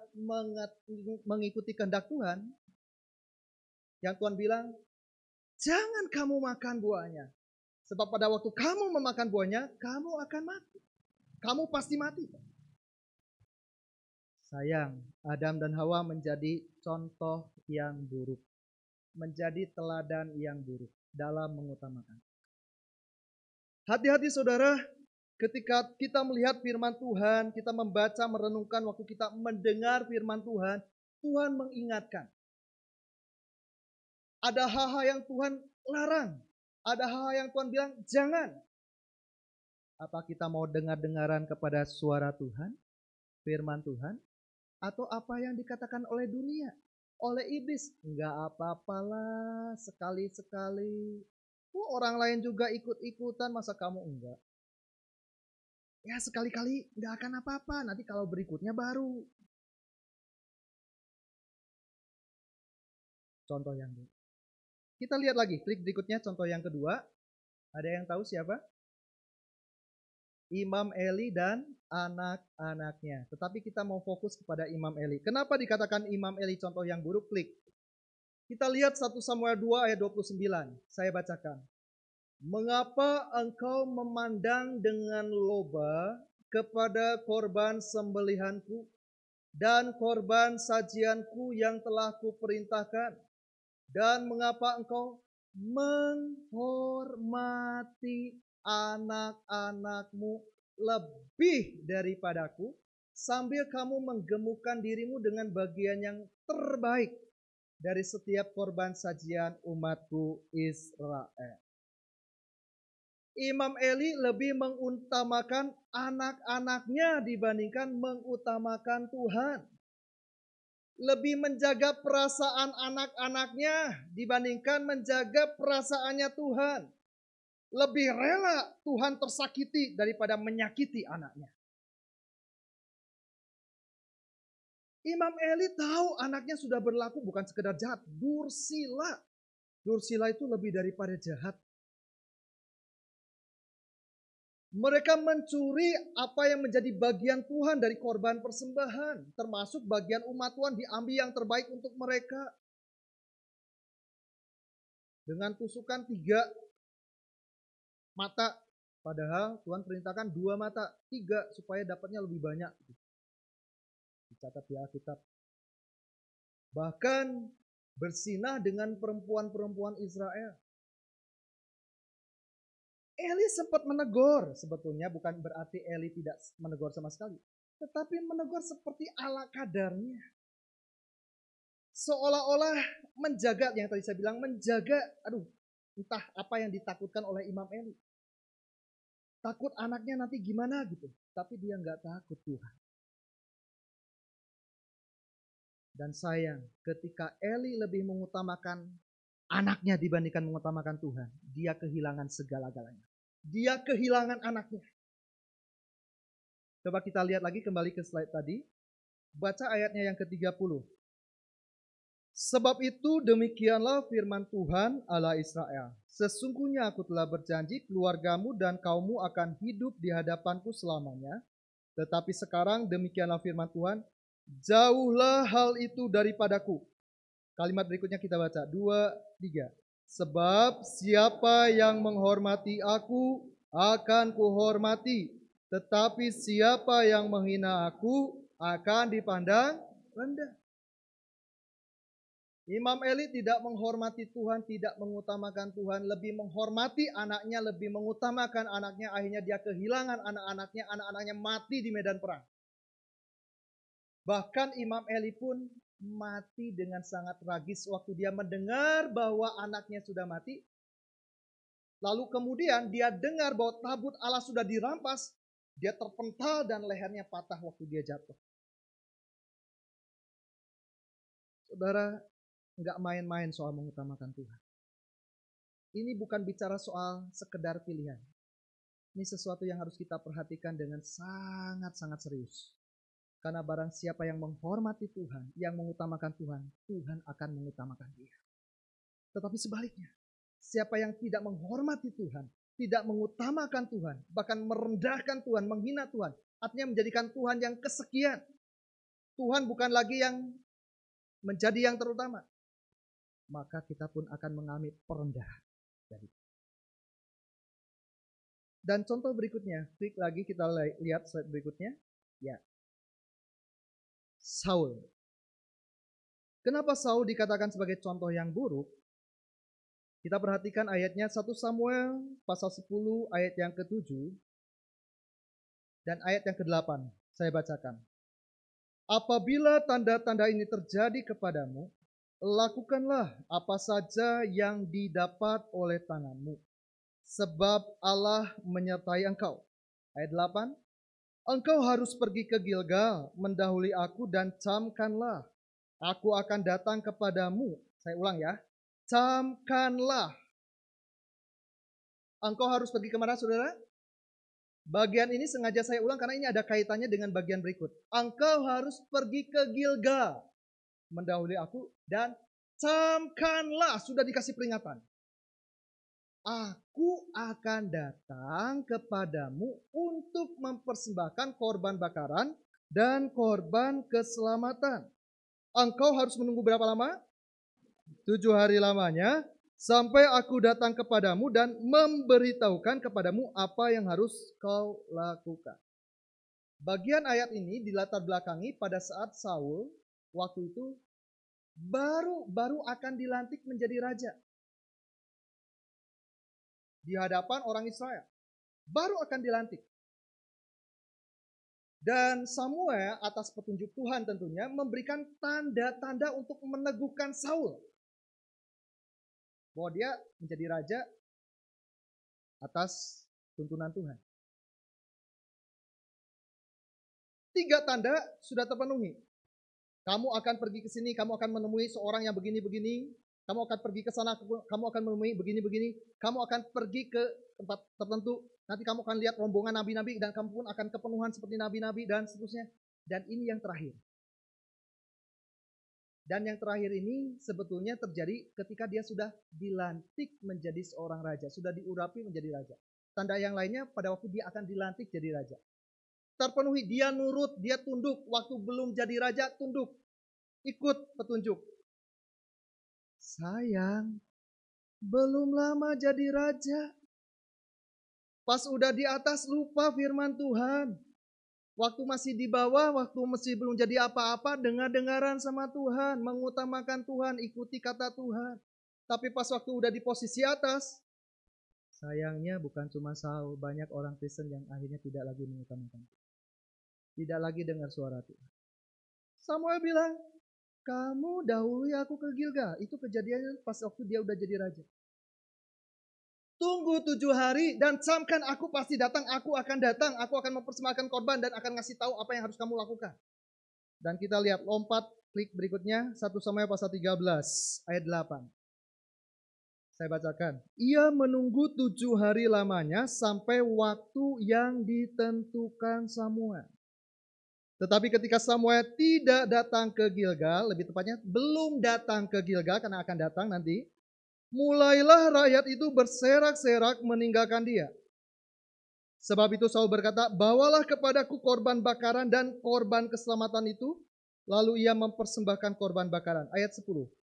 S5: mengikuti kehendak Tuhan. Yang Tuhan bilang, jangan kamu makan buahnya. Sebab pada waktu kamu memakan buahnya, kamu akan mati. Kamu pasti mati. Sayang, Adam dan Hawa menjadi contoh yang buruk. Menjadi teladan yang buruk dalam mengutamakan. Hati-hati saudara, ketika kita melihat firman Tuhan, kita membaca, merenungkan, waktu kita mendengar firman Tuhan, Tuhan mengingatkan. Ada hal-hal yang Tuhan larang. Ada hal-hal yang Tuhan bilang, jangan. Apa kita mau dengar-dengaran kepada suara Tuhan, firman Tuhan, atau apa yang dikatakan oleh dunia, oleh iblis? Enggak apa-apalah, sekali-sekali. Orang lain juga ikut-ikutan, masa kamu enggak? Ya sekali-kali enggak akan apa-apa, nanti kalau berikutnya baru. Contoh yang ini. Kita lihat lagi, klik berikutnya, contoh yang kedua. Ada yang tahu siapa? Imam Eli dan anak-anaknya. Tetapi kita mau fokus kepada Imam Eli. Kenapa dikatakan Imam Eli contoh yang buruk? Klik. Kita lihat 1 Samuel 2 ayat 29. Saya bacakan. Mengapa engkau memandang dengan loba kepada korban sembelihanku dan korban sajianku yang telah kuperintahkan? Dan mengapa engkau menghormati anak-anakmu lebih daripadaku, sambil kamu menggemukkan dirimu dengan bagian yang terbaik dari setiap korban sajian umatku Israel? Imam Eli lebih mengutamakan anak-anaknya dibandingkan mengutamakan Tuhan. Lebih menjaga perasaan anak-anaknya dibandingkan menjaga perasaannya Tuhan. Lebih rela Tuhan tersakiti daripada menyakiti anaknya. Imam Eli tahu anaknya sudah berlaku bukan sekedar jahat, dursila. Dursila itu lebih daripada jahat. Mereka mencuri apa yang menjadi bagian Tuhan dari korban persembahan. Termasuk bagian umat Tuhan diambil yang terbaik untuk mereka. Dengan tusukan 3 mata. Padahal Tuhan perintahkan 2 mata, 3 supaya dapatnya lebih banyak. Dicatat di Alkitab. Bahkan bersinah dengan perempuan-perempuan Israel. Eli sempat menegur, sebetulnya bukan berarti Eli tidak menegur sama sekali. Tetapi menegur seperti ala kadarnya. Seolah-olah menjaga, yang tadi saya bilang, menjaga, entah apa yang ditakutkan oleh Imam Eli. Takut anaknya nanti gimana gitu. Tapi dia nggak takut Tuhan. Dan sayang, ketika Eli lebih mengutamakan anaknya dibandingkan mengutamakan Tuhan, dia kehilangan segala-galanya. Dia kehilangan anaknya. Coba kita lihat lagi kembali ke slide tadi. Baca ayatnya yang ke-30. Sebab itu demikianlah firman Tuhan Allah Israel. Sesungguhnya aku telah berjanji keluargamu dan kaummu akan hidup di hadapanku selamanya. Tetapi sekarang demikianlah firman Tuhan, jauhlah hal itu daripadaku. Kalimat berikutnya kita baca, 2, 3. Sebab siapa yang menghormati aku akan kuhormati, tetapi siapa yang menghina aku akan dipandang rendah. Imam Eli tidak menghormati Tuhan, tidak mengutamakan Tuhan, lebih menghormati anaknya, lebih mengutamakan anaknya. Akhirnya dia kehilangan anak-anaknya mati di medan perang. Bahkan Imam Eli pun mati dengan sangat tragis waktu dia mendengar bahwa anaknya sudah mati. Lalu kemudian dia dengar bahwa tabut Allah sudah dirampas. Dia terpental dan lehernya patah waktu dia jatuh. Saudara, nggak main-main soal mengutamakan Tuhan. Ini bukan bicara soal sekedar pilihan. Ini sesuatu yang harus kita perhatikan dengan sangat-sangat serius. Karena barang siapa yang menghormati Tuhan, yang mengutamakan Tuhan, Tuhan akan mengutamakan dia. Tetapi sebaliknya, siapa yang tidak menghormati Tuhan, tidak mengutamakan Tuhan, bahkan merendahkan Tuhan, menghina Tuhan, artinya menjadikan Tuhan yang kesekian. Tuhan bukan lagi yang menjadi yang terutama. Maka kita pun akan mengalami perendahan. Dan contoh berikutnya, klik lagi kita lihat slide berikutnya. Ya. Saul. Kenapa Saul dikatakan sebagai contoh yang buruk? Kita perhatikan ayatnya 1 Samuel pasal 10 ayat yang ke-7 dan ayat yang ke-8. Saya bacakan. Apabila tanda-tanda ini terjadi kepadamu, lakukanlah apa saja yang didapat oleh tanganmu, sebab Allah menyertai engkau. Ayat 8. Engkau harus pergi ke Gilgal, mendahului aku dan camkanlah. Aku akan datang kepadamu. Saya ulang ya. Camkanlah. Engkau harus pergi kemana, saudara? Bagian ini sengaja saya ulang karena ini ada kaitannya dengan bagian berikut. Engkau harus pergi ke Gilgal, mendahului aku dan camkanlah. Sudah dikasih peringatan. Aku akan datang kepadamu untuk mempersembahkan korban bakaran dan korban keselamatan. Engkau harus menunggu berapa lama? 7 hari lamanya. sampai aku datang kepadamu dan memberitahukan kepadamu apa yang harus kau lakukan. Bagian ayat ini dilatar belakangi pada saat Saul waktu itu baru akan dilantik menjadi raja di hadapan orang Israel. Baru akan dilantik. Dan Samuel atas petunjuk Tuhan tentunya memberikan tanda-tanda untuk meneguhkan Saul bahwa dia menjadi raja atas tuntunan Tuhan. 3 tanda sudah terpenuhi. Kamu akan pergi ke sini, kamu akan menemui seorang yang begini-begini. Kamu akan pergi ke sana, kamu akan menemui begini-begini. Kamu akan pergi ke tempat tertentu. Nanti kamu akan lihat rombongan nabi-nabi dan kamu pun akan kepenuhan seperti nabi-nabi dan seterusnya. Dan ini yang terakhir. Dan yang terakhir ini sebetulnya terjadi ketika dia sudah dilantik menjadi seorang raja. Sudah diurapi menjadi raja. Tanda yang lainnya pada waktu dia akan dilantik jadi raja. Terpenuhi, dia nurut, dia tunduk. Waktu belum jadi raja, tunduk. Ikut petunjuk. Sayang, belum lama jadi raja. Pas udah di atas lupa firman Tuhan. Waktu masih di bawah, waktu masih belum jadi apa-apa, dengar-dengaran sama Tuhan. Mengutamakan Tuhan, ikuti kata Tuhan. Tapi pas waktu udah di posisi atas, sayangnya bukan cuma Saul, banyak orang Kristen yang akhirnya tidak lagi mengutamakan Tuhan. Tidak lagi dengar suara Tuhan. Samuel bilang, kamu dahului aku ke Gilgal. Itu kejadiannya pas waktu dia udah jadi raja. Tunggu 7 hari dan camkan aku pasti datang. Aku akan datang. Aku akan mempersembahkan korban dan akan ngasih tahu apa yang harus kamu lakukan. Dan kita lihat lompat klik berikutnya. 1 Samuel pasal 13 ayat 8. Saya bacakan. Ia menunggu 7 hari lamanya sampai waktu yang ditentukan Samuel. Tetapi ketika Samuel tidak datang ke Gilgal, lebih tepatnya belum datang ke Gilgal karena akan datang nanti, mulailah rakyat itu berserak-serak meninggalkan dia. Sebab itu Saul berkata, bawalah kepadaku korban bakaran dan korban keselamatan itu. Lalu ia mempersembahkan korban bakaran. Ayat 10.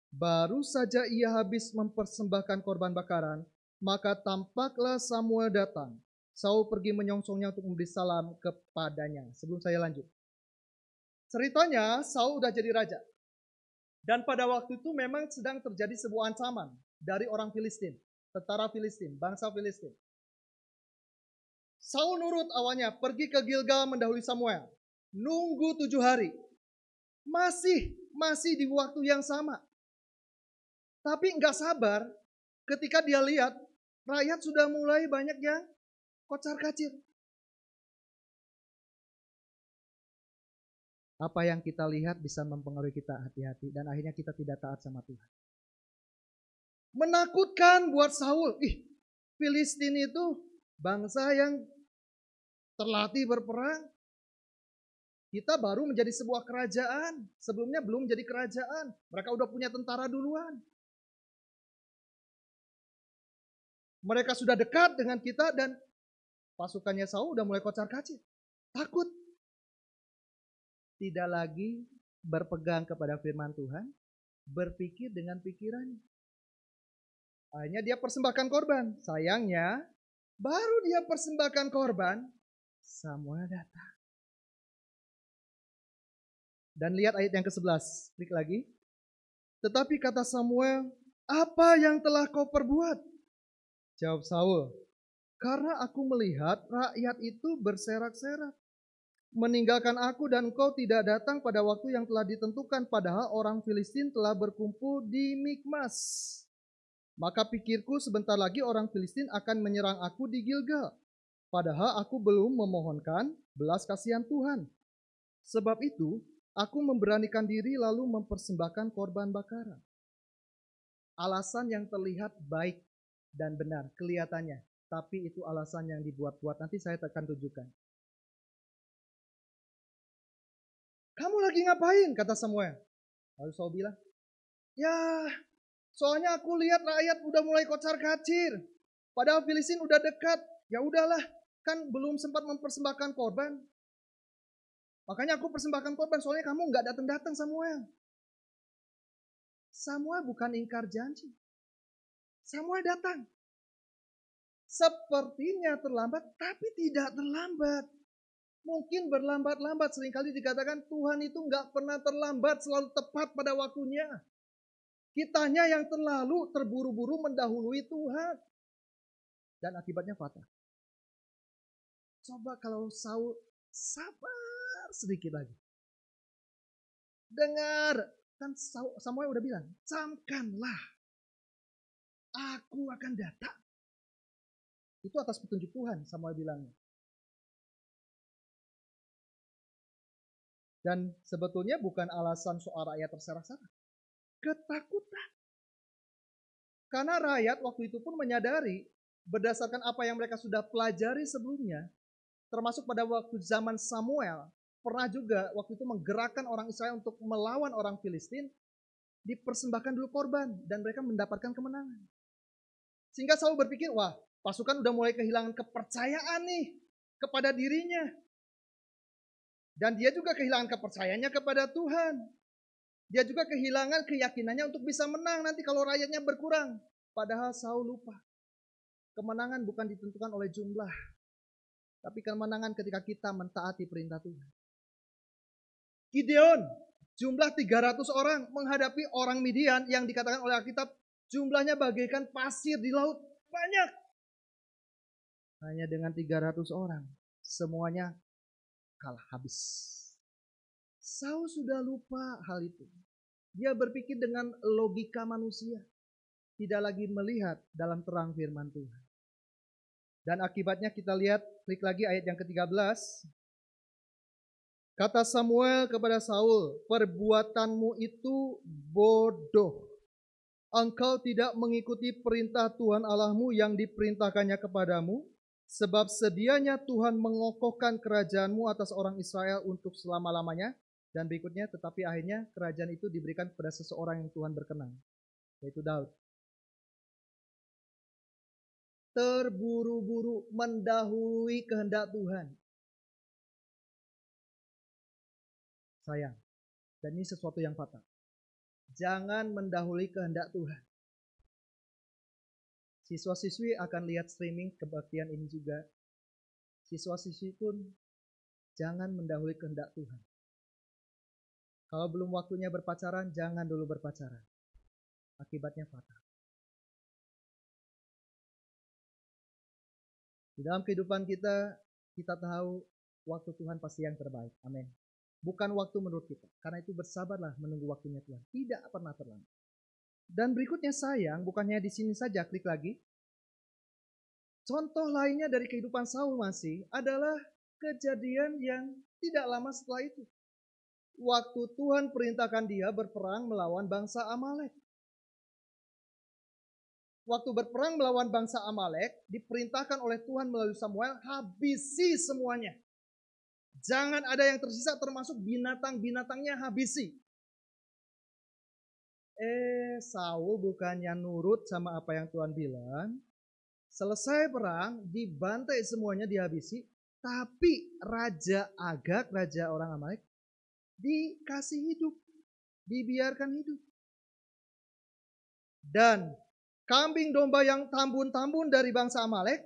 S5: Baru saja ia habis mempersembahkan korban bakaran, maka tampaklah Samuel datang. Saul pergi menyongsongnya untuk memberi salam kepadanya. Sebelum saya lanjut. Ceritanya Saul udah jadi raja. Dan pada waktu itu memang sedang terjadi sebuah ancaman dari orang Filistin. Tentara Filistin, bangsa Filistin. Saul nurut awalnya, pergi ke Gilgal mendahului Samuel. Nunggu 7 hari. Masih di waktu yang sama. Tapi nggak sabar ketika dia lihat rakyat sudah mulai banyak yang kocar-kacir. Apa yang kita lihat bisa mempengaruhi kita hati-hati dan akhirnya kita tidak taat sama Tuhan. Menakutkan buat Saul. Filistin itu bangsa yang terlatih berperang. Kita baru menjadi sebuah kerajaan. Sebelumnya belum jadi kerajaan. Mereka udah punya tentara duluan. Mereka sudah dekat dengan kita dan pasukannya Saul udah mulai kocar-kacir. Takut. Tidak lagi berpegang kepada firman Tuhan, berpikir dengan pikirannya. Akhirnya dia persembahkan korban. Sayangnya, baru dia persembahkan korban, Samuel datang. Dan lihat ayat yang ke-11, klik lagi. Tetapi kata Samuel, apa yang telah kau perbuat? Jawab Saul, karena aku melihat rakyat itu berserak-serak. Meninggalkan aku dan engkau tidak datang pada waktu yang telah ditentukan, padahal orang Filistin telah berkumpul di Mikmas. Maka pikirku sebentar lagi orang Filistin akan menyerang aku di Gilgal, padahal aku belum memohonkan belas kasihan Tuhan. Sebab itu aku memberanikan diri lalu mempersembahkan korban bakaran. Alasan yang terlihat baik dan benar kelihatannya, tapi itu alasan yang dibuat-buat. Nanti saya akan tunjukkan. Kamu lagi ngapain? Kata Samuel. Lalu Saul bilang, ya soalnya aku lihat rakyat udah mulai kocar-kacir. Padahal Filistin udah dekat. Ya udahlah, kan belum sempat mempersembahkan korban. Makanya aku persembahkan korban, soalnya kamu gak datang-datang Samuel. Samuel bukan ingkar janji. Samuel datang. Sepertinya terlambat, tapi tidak terlambat. Mungkin berlambat-lambat, seringkali dikatakan Tuhan itu nggak pernah terlambat, selalu tepat pada waktunya. Kitanya yang terlalu terburu-buru mendahului Tuhan. Dan akibatnya fatal. Coba kalau Saul sabar sedikit lagi. Dengar, kan Samuel udah bilang, camkanlah, aku akan datang. Itu atas petunjuk Tuhan, Samuel bilangnya. Dan sebetulnya bukan alasan soal rakyat terserak-serak. Ketakutan. Karena rakyat waktu itu pun menyadari, berdasarkan apa yang mereka sudah pelajari sebelumnya, termasuk pada waktu zaman Samuel, pernah juga waktu itu menggerakkan orang Israel untuk melawan orang Filistin, dipersembahkan dulu korban, dan mereka mendapatkan kemenangan. Sehingga Saul berpikir, wah, pasukan udah mulai kehilangan kepercayaan nih kepada dirinya. Dan dia juga kehilangan kepercayaannya kepada Tuhan. Dia juga kehilangan keyakinannya untuk bisa menang nanti kalau rakyatnya berkurang. Padahal Saul lupa. Kemenangan bukan ditentukan oleh jumlah. Tapi kemenangan ketika kita mentaati perintah Tuhan. Gideon, jumlah 300 orang menghadapi orang Midian yang dikatakan oleh Alkitab jumlahnya bagaikan pasir di laut. Banyak. Hanya dengan 300 orang. Semuanya kalah habis. Saul sudah lupa hal itu. Dia berpikir dengan logika manusia. Tidak lagi melihat dalam terang firman Tuhan. Dan akibatnya kita lihat, klik lagi ayat yang ke-13. Kata Samuel kepada Saul, perbuatanmu itu bodoh. Engkau tidak mengikuti perintah Tuhan Allahmu yang diperintahkannya kepadamu. Sebab sedianya Tuhan mengokohkan kerajaanmu atas orang Israel untuk selama-lamanya. Dan berikutnya, tetapi akhirnya kerajaan itu diberikan kepada seseorang yang Tuhan berkenan, yaitu Daud. Terburu-buru mendahului kehendak Tuhan. Sayang, dan ini sesuatu yang fatal. Jangan mendahului kehendak Tuhan. Siswa-siswi akan lihat streaming kebaktian ini juga. Siswa-siswi pun jangan mendahului kehendak Tuhan. Kalau belum waktunya berpacaran, jangan dulu berpacaran. Akibatnya fatal. Di dalam kehidupan kita, kita tahu waktu Tuhan pasti yang terbaik. Amin. Bukan waktu menurut kita. Karena itu bersabarlah menunggu waktunya Tuhan. Tidak pernah terlambat. Dan berikutnya sayang, bukannya di sini saja, klik lagi. Contoh lainnya dari kehidupan Saul masih adalah kejadian yang tidak lama setelah itu. Waktu Tuhan perintahkan dia berperang melawan bangsa Amalek. Waktu berperang melawan bangsa Amalek, diperintahkan oleh Tuhan melalui Samuel, habisi semuanya. Jangan ada yang tersisa, termasuk binatang-binatangnya habisi. Saul bukannya nurut sama apa yang Tuhan bilang. Selesai perang, dibantai semuanya, dihabisi. Tapi Raja Agag, raja orang Amalek, dikasih hidup. Dibiarkan hidup. Dan kambing domba yang tambun-tambun dari bangsa Amalek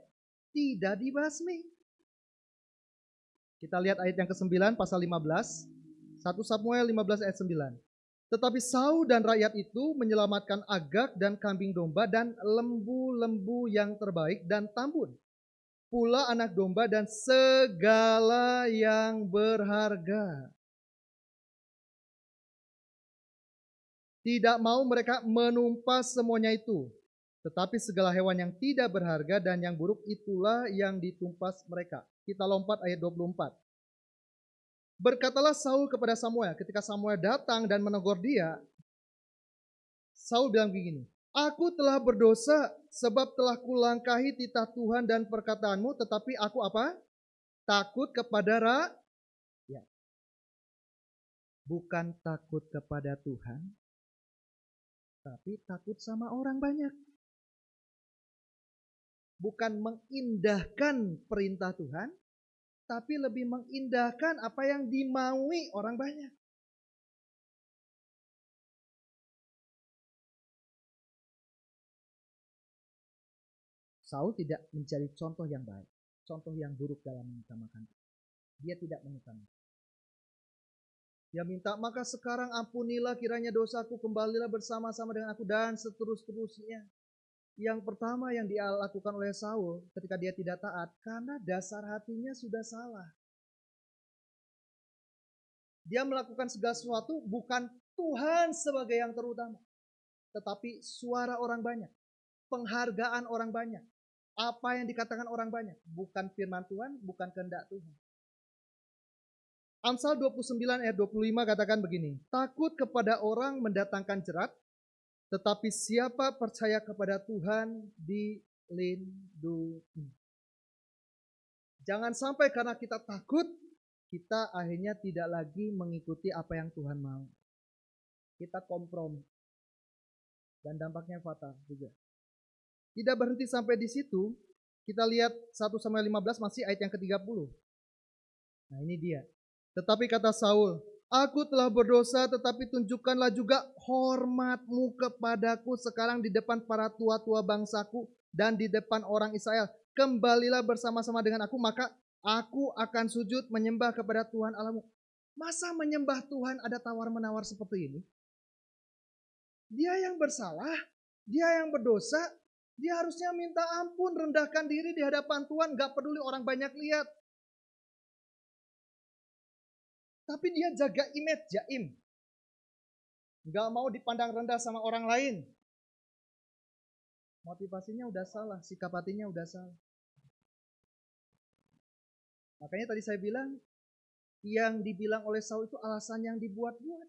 S5: tidak dibasmi. Kita lihat ayat yang ke-9 pasal 15. 1 Samuel 15 ayat 9. Tetapi Saul dan rakyat itu menyelamatkan Agag dan kambing domba dan lembu-lembu yang terbaik dan tambun. Pula anak domba dan segala yang berharga. Tidak mau mereka menumpas semuanya itu. Tetapi segala hewan yang tidak berharga dan yang buruk itulah yang ditumpas mereka. Kita lompat ayat 24. Berkatalah Saul kepada Samuel, ketika Samuel datang dan menegur dia, Saul bilang begini, aku telah berdosa sebab telah kulangkahi titah Tuhan dan perkataanmu, tetapi aku apa? Takut kepada rakyat. Bukan takut kepada Tuhan, tapi takut sama orang banyak. Bukan mengindahkan perintah Tuhan, tapi lebih mengindahkan apa yang dimaui orang banyak. Saul tidak menjadi contoh yang baik, contoh yang buruk dalam mengutamakan. Dia tidak mengutamakan. Dia minta, maka sekarang ampunilah kiranya dosaku, kembalilah bersama-sama dengan aku, dan seterus-terusnya. Yang pertama yang dia lakukan oleh Saul ketika dia tidak taat, karena dasar hatinya sudah salah. Dia melakukan segala sesuatu bukan Tuhan sebagai yang terutama, tetapi suara orang banyak, penghargaan orang banyak, apa yang dikatakan orang banyak, bukan firman Tuhan, bukan kehendak Tuhan. Amsal 29 ayat 25 katakan begini, takut kepada orang mendatangkan jerat, tetapi siapa percaya kepada Tuhan dilindungi. Jangan sampai karena kita takut, kita akhirnya tidak lagi mengikuti apa yang Tuhan mau. Kita kompromi. Dan dampaknya fatal juga. Tidak berhenti sampai di situ, kita lihat 1 Samuel 15 masih ayat yang ke-30. Nah ini dia. Tetapi kata Saul, aku telah berdosa, tetapi tunjukkanlah juga hormatmu kepadaku sekarang di depan para tua-tua bangsaku dan di depan orang Israel. Kembalilah bersama-sama dengan aku, maka aku akan sujud menyembah kepada Tuhan Allahmu. Masa menyembah Tuhan ada tawar-menawar seperti ini? Dia yang bersalah, dia yang berdosa, dia harusnya minta ampun, rendahkan diri di hadapan Tuhan, gak peduli orang banyak lihat. Tapi dia jaga image jaim. Gak mau dipandang rendah sama orang lain. Motivasinya udah salah, sikap hatinya udah salah. Makanya tadi saya bilang, yang dibilang oleh Saul itu alasan yang dibuat-buat.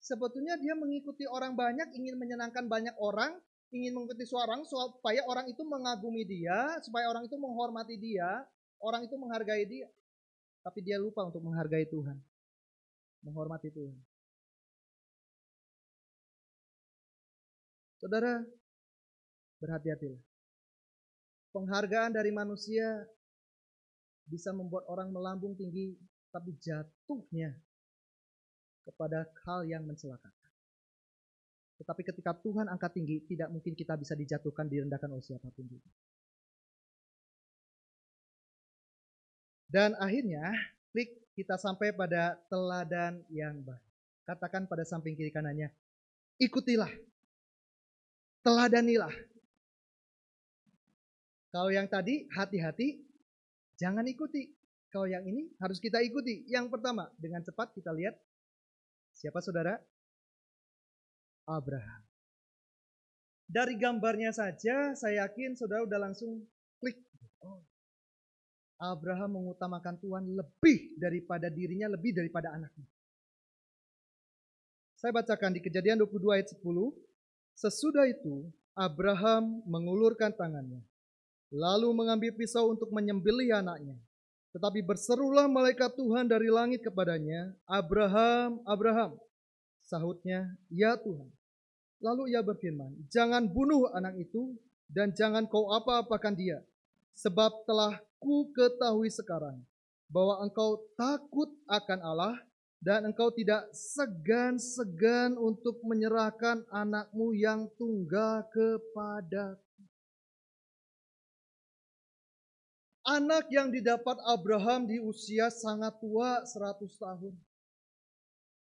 S5: Sebetulnya dia mengikuti orang banyak, ingin menyenangkan banyak orang, ingin mengikuti seorang supaya orang itu mengagumi dia, supaya orang itu menghormati dia, orang itu menghargai dia. Tapi dia lupa untuk menghargai Tuhan, menghormati Tuhan. Saudara, berhati-hatilah. Penghargaan dari manusia bisa membuat orang melambung tinggi, tapi jatuhnya kepada hal yang mencelakakan. Tetapi ketika Tuhan angkat tinggi, tidak mungkin kita bisa dijatuhkan, direndahkan oleh siapapun juga. Dan akhirnya, klik kita sampai pada teladan yang baik. Katakan pada samping kiri kanannya, ikutilah, teladanilah. Kalau yang tadi, hati-hati, jangan ikuti. Kalau yang ini, harus kita ikuti. Yang pertama, dengan cepat kita lihat, siapa saudara? Abraham. Dari gambarnya saja, saya yakin saudara udah langsung klik. Oh, Abraham mengutamakan Tuhan lebih daripada dirinya, lebih daripada anaknya. Saya bacakan di Kejadian 22 ayat 10. Sesudah itu, Abraham mengulurkan tangannya, lalu mengambil pisau untuk menyembelih anaknya. Tetapi berserulah malaikat Tuhan dari langit kepadanya, Abraham, Abraham. Sahutnya, ya Tuhan. Lalu ia berfirman, jangan bunuh anak itu dan jangan kau apa-apakan dia. Sebab telah ku ketahui sekarang bahwa engkau takut akan Allah dan engkau tidak segan-segan untuk menyerahkan anakmu yang tunggal kepada anak yang didapat Abraham di usia sangat tua, 100 tahun.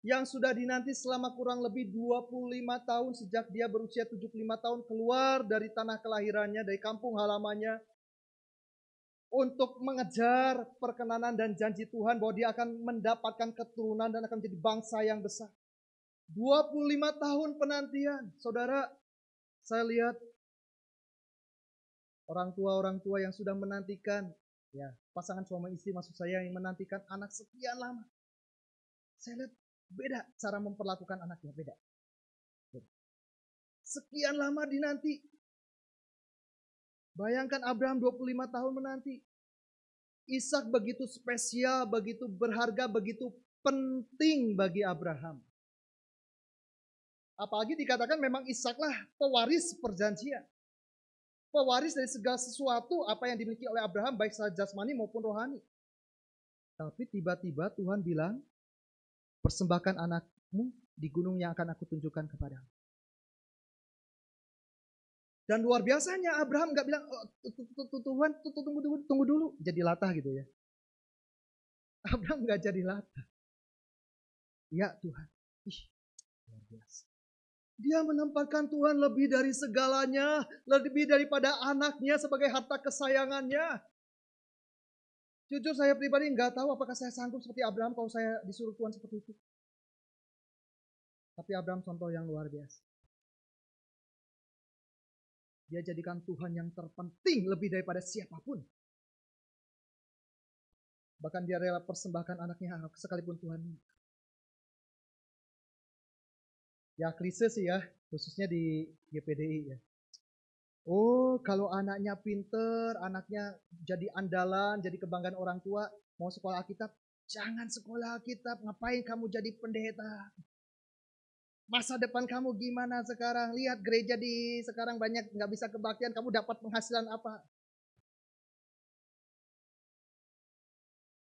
S5: Yang sudah dinanti selama kurang lebih 25 tahun sejak dia berusia 75 tahun keluar dari tanah kelahirannya, dari kampung halamannya, untuk mengejar perkenanan dan janji Tuhan bahwa dia akan mendapatkan keturunan dan akan menjadi bangsa yang besar. 25 tahun penantian. Saudara, saya lihat orang tua yang sudah menantikan, ya pasangan suami istri maksud saya, yang menantikan anak sekian lama. Saya lihat beda cara memperlakukan anaknya, beda. Sekian lama dinanti. Bayangkan Abraham 25 tahun menanti. Ishak begitu spesial, begitu berharga, begitu penting bagi Abraham. Apalagi dikatakan memang Ishaklah pewaris perjanjian. Pewaris dari segala sesuatu apa yang dimiliki oleh Abraham, baik secara jasmani maupun rohani. Tapi tiba-tiba Tuhan bilang, persembahkan anakmu di gunung yang akan aku tunjukkan kepadamu. Dan luar biasanya Abraham nggak bilang, oh, Tuhan tunggu dulu, jadi latah gitu ya. Abraham nggak jadi latah. Ya Tuhan, ih, luar biasa. Dia menempatkan Tuhan lebih dari segalanya, lebih daripada anaknya sebagai harta kesayangannya. Jujur saya pribadi nggak tahu apakah saya sanggup seperti Abraham kalau saya disuruh Tuhan seperti itu. Tapi Abraham contoh yang luar biasa. Dia jadikan Tuhan yang terpenting lebih daripada siapapun. Bahkan dia rela persembahkan anaknya sekalipun Tuhan minta. Ya klise sih ya, khususnya di GPDI ya. Oh, kalau anaknya pinter, anaknya jadi andalan, jadi kebanggaan orang tua, mau sekolah Alkitab, jangan sekolah Alkitab, ngapain kamu jadi pendeta? Masa depan kamu gimana sekarang? Lihat gereja di sekarang banyak nggak bisa kebaktian, kamu dapat penghasilan apa?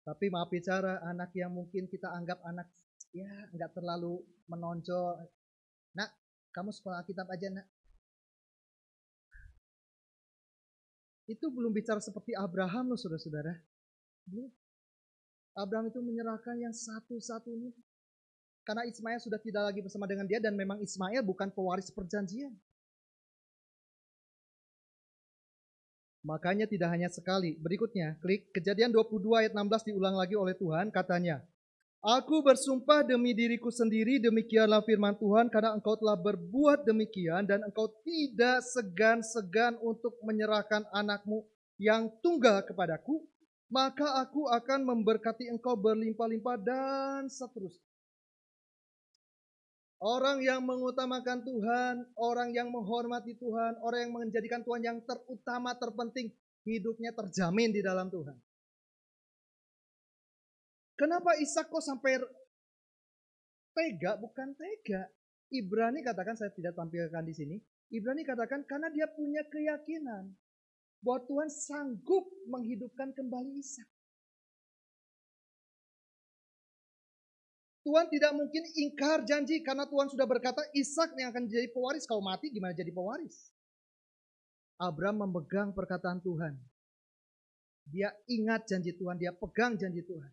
S5: Tapi maaf bicara, anak yang mungkin kita anggap anak ya nggak terlalu menonjol. Nak, kamu sekolah Alkitab aja nak. Itu belum bicara seperti Abraham loh saudara-saudara. Abraham itu menyerahkan yang satu-satunya. Karena Ismail sudah tidak lagi bersama dengan dia dan memang Ismail bukan pewaris perjanjian. Makanya tidak hanya sekali. Berikutnya, klik Kejadian 22 ayat 16 diulang lagi oleh Tuhan, katanya, Aku bersumpah demi diriku sendiri, demikianlah firman Tuhan, karena engkau telah berbuat demikian dan engkau tidak segan-segan untuk menyerahkan anakmu yang tunggal kepadaku, maka aku akan memberkati engkau berlimpah-limpah dan seterusnya. Orang yang mengutamakan Tuhan, orang yang menghormati Tuhan, orang yang menjadikan Tuhan yang terutama, terpenting, hidupnya terjamin di dalam Tuhan. Kenapa Ishak kok sampai tega? Bukan tega. Ibrani katakan, saya tidak tampilkan di sini. Ibrani katakan karena dia punya keyakinan bahwa Tuhan sanggup menghidupkan kembali Ishak. Tuhan tidak mungkin ingkar janji karena Tuhan sudah berkata Ishak yang akan jadi pewaris. Kalau mati gimana jadi pewaris? Abraham memegang perkataan Tuhan. Dia ingat janji Tuhan, dia pegang janji Tuhan.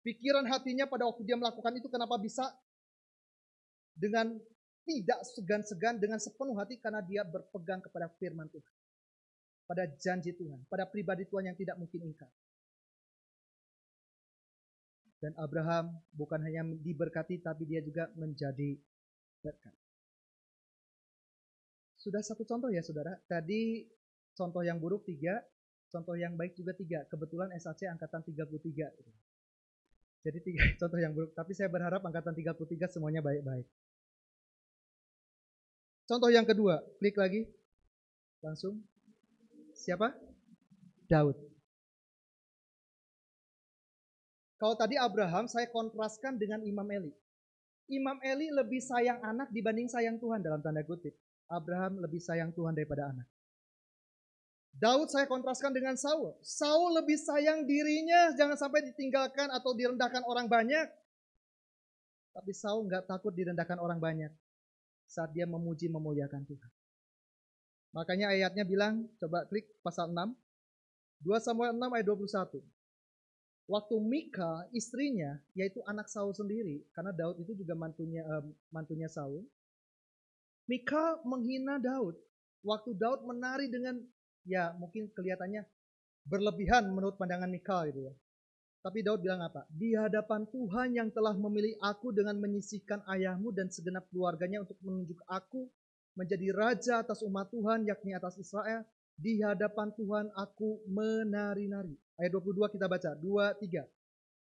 S5: Pikiran hatinya pada waktu dia melakukan itu kenapa bisa dengan tidak segan-segan, dengan sepenuh hati karena dia berpegang kepada firman Tuhan. Pada janji Tuhan, pada pribadi Tuhan yang tidak mungkin ingkar. Dan Abraham bukan hanya diberkati, tapi dia juga menjadi berkat. Sudah satu contoh ya saudara. Tadi contoh yang buruk 3, contoh yang baik juga 3. Kebetulan SAC angkatan 33. Jadi 3 contoh yang buruk. Tapi saya berharap angkatan 33 semuanya baik-baik. Contoh yang kedua, klik lagi. Langsung. Siapa? Daud. Kalau tadi Abraham, saya kontraskan dengan Imam Eli. Imam Eli lebih sayang anak dibanding sayang Tuhan dalam tanda kutip. Abraham lebih sayang Tuhan daripada anak. Daud saya kontraskan dengan Saul. Saul lebih sayang dirinya, jangan sampai ditinggalkan atau direndahkan orang banyak. Tapi Saul nggak takut direndahkan orang banyak saat dia memuji memuliakan Tuhan. Makanya ayatnya bilang, coba klik pasal 6. 2 Samuel 6 ayat 21. Waktu Mika, istrinya, yaitu anak Saul sendiri, karena Daud itu juga mantunya Saul. Mika menghina Daud. Waktu Daud menari dengan, ya mungkin kelihatannya berlebihan menurut pandangan Mika gitu ya. Tapi Daud bilang apa? Di hadapan Tuhan yang telah memilih aku dengan menyisihkan ayahmu dan segenap keluarganya untuk menunjuk aku menjadi raja atas umat Tuhan, yakni atas Israel. Di hadapan Tuhan aku menari-nari. Ayat 22 kita baca. 2, 3.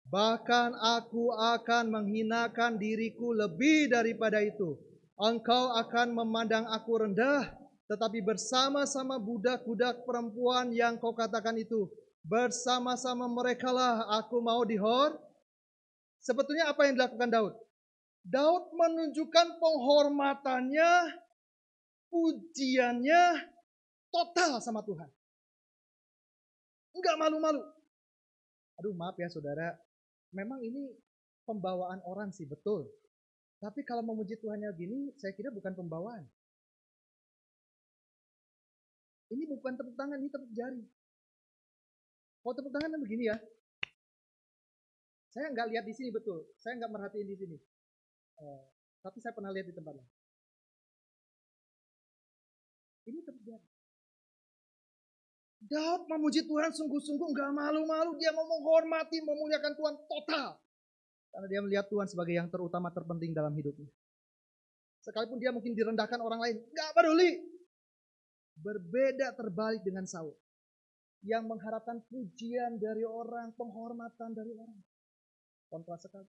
S5: Bahkan aku akan menghinakan diriku lebih daripada itu. Engkau akan memandang aku rendah. Tetapi bersama-sama budak-budak perempuan yang kau katakan itu. Bersama-sama merekalah aku mau dihor. Sebetulnya apa yang dilakukan Daud? Daud menunjukkan penghormatannya, pujiannya, total sama Tuhan. Enggak malu-malu. Aduh maaf ya saudara. Memang ini pembawaan orang sih betul. Tapi kalau memuji Tuhannya gini, saya kira bukan pembawaan. Ini bukan tepuk tangan, ini tepuk jari. Kalau tepuk tangan kan begini ya. Saya nggak lihat di sini betul. Saya nggak merhatiin di sini. Tapi saya pernah lihat di tempat lain. Ini tepuk jari. Daud memuji Tuhan sungguh-sungguh, nggak malu-malu. Dia mau menghormati, memuliakan Tuhan total. Karena dia melihat Tuhan sebagai yang terutama, terpenting dalam hidupnya. Sekalipun dia mungkin direndahkan orang lain, nggak peduli. Berbeda terbalik dengan Saul. Yang mengharapkan pujian dari orang, penghormatan dari orang. Kontras sekali.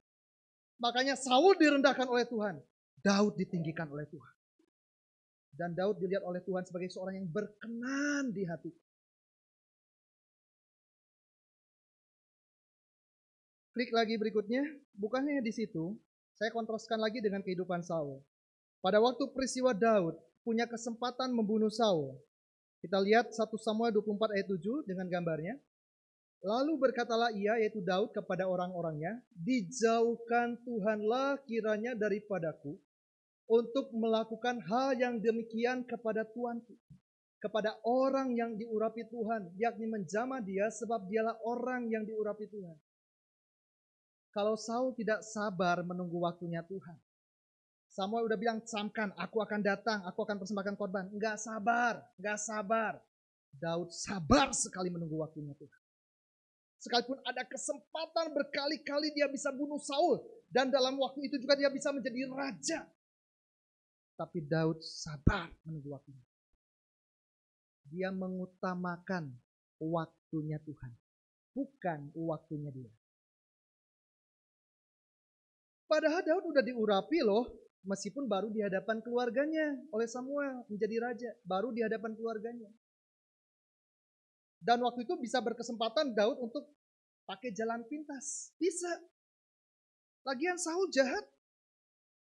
S5: Makanya Saul direndahkan oleh Tuhan. Daud ditinggikan oleh Tuhan. Dan Daud dilihat oleh Tuhan sebagai seorang yang berkenan di hati. Klik lagi berikutnya, bukannya di situ, saya kontraskan lagi dengan kehidupan Saul. Pada waktu peristiwa Daud punya kesempatan membunuh Saul. Kita lihat 1 Samuel 24 ayat 7 dengan gambarnya. Lalu berkatalah ia, yaitu Daud, kepada orang-orangnya, dijauhkan Tuhanlah kiranya daripadaku untuk melakukan hal yang demikian kepada Tuanku. Kepada orang yang diurapi Tuhan, yakni menjamah dia sebab dialah orang yang diurapi Tuhan. Kalau Saul tidak sabar menunggu waktunya Tuhan. Samuel udah bilang, camkan, aku akan datang, aku akan persembahkan korban. Enggak sabar. Daud sabar sekali menunggu waktunya Tuhan. Sekalipun ada kesempatan berkali-kali dia bisa bunuh Saul. Dan dalam waktu itu juga dia bisa menjadi raja. Tapi Daud sabar menunggu waktunya. Dia mengutamakan waktunya Tuhan. Bukan waktunya dia. Padahal Daud udah diurapi loh. Meskipun baru di hadapan keluarganya oleh Samuel menjadi raja. Baru di hadapan keluarganya. Dan waktu itu bisa berkesempatan Daud untuk pakai jalan pintas. Bisa. Lagian Saul jahat.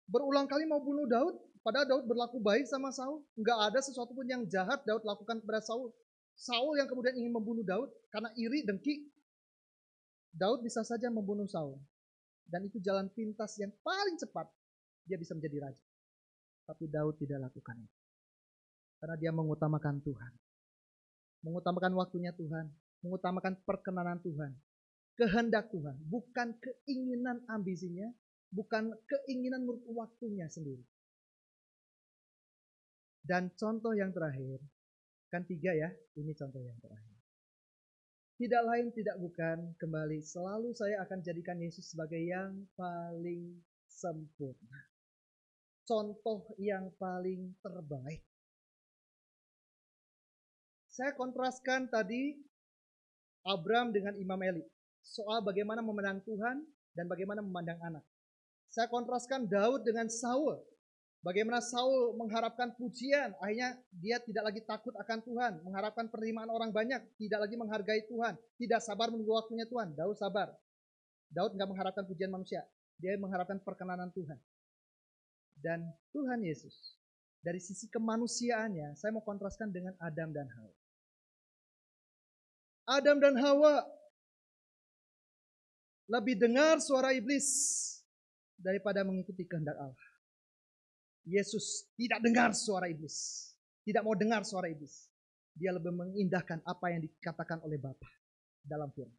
S5: Berulang kali mau bunuh Daud. Padahal Daud berlaku baik sama Saul. Enggak ada sesuatu pun yang jahat Daud lakukan kepada Saul. Saul yang kemudian ingin membunuh Daud karena iri, dengki. Daud bisa saja membunuh Saul. Dan itu jalan pintas yang paling cepat. Dia bisa menjadi raja. Tapi Daud tidak lakukan itu. Karena dia mengutamakan Tuhan. Mengutamakan waktunya Tuhan. Mengutamakan perkenanan Tuhan. Kehendak Tuhan. Bukan keinginan ambisinya. Bukan keinginan menurut waktunya sendiri. Dan contoh yang terakhir. Kan 3 ya. Ini contoh yang terakhir. Tidak lain tidak bukan. Kembali selalu saya akan jadikan Yesus sebagai yang paling sempurna. Contoh yang paling terbaik. Saya kontraskan tadi Abram dengan Imam Eli. Soal bagaimana memandang Tuhan dan bagaimana memandang anak. Saya kontraskan Daud dengan Saul. Bagaimana Saul mengharapkan pujian. Akhirnya dia tidak lagi takut akan Tuhan. Mengharapkan penerimaan orang banyak. Tidak lagi menghargai Tuhan. Tidak sabar menunggu waktunya Tuhan. Daud sabar. Daud nggak mengharapkan pujian manusia. Dia mengharapkan perkenanan Tuhan. Dan Tuhan Yesus, dari sisi kemanusiaannya, saya mau kontraskan dengan Adam dan Hawa. Adam dan Hawa lebih dengar suara iblis daripada mengikuti kehendak Allah. Yesus tidak dengar suara iblis. Tidak mau dengar suara iblis. Dia lebih mengindahkan apa yang dikatakan oleh Bapa dalam firman.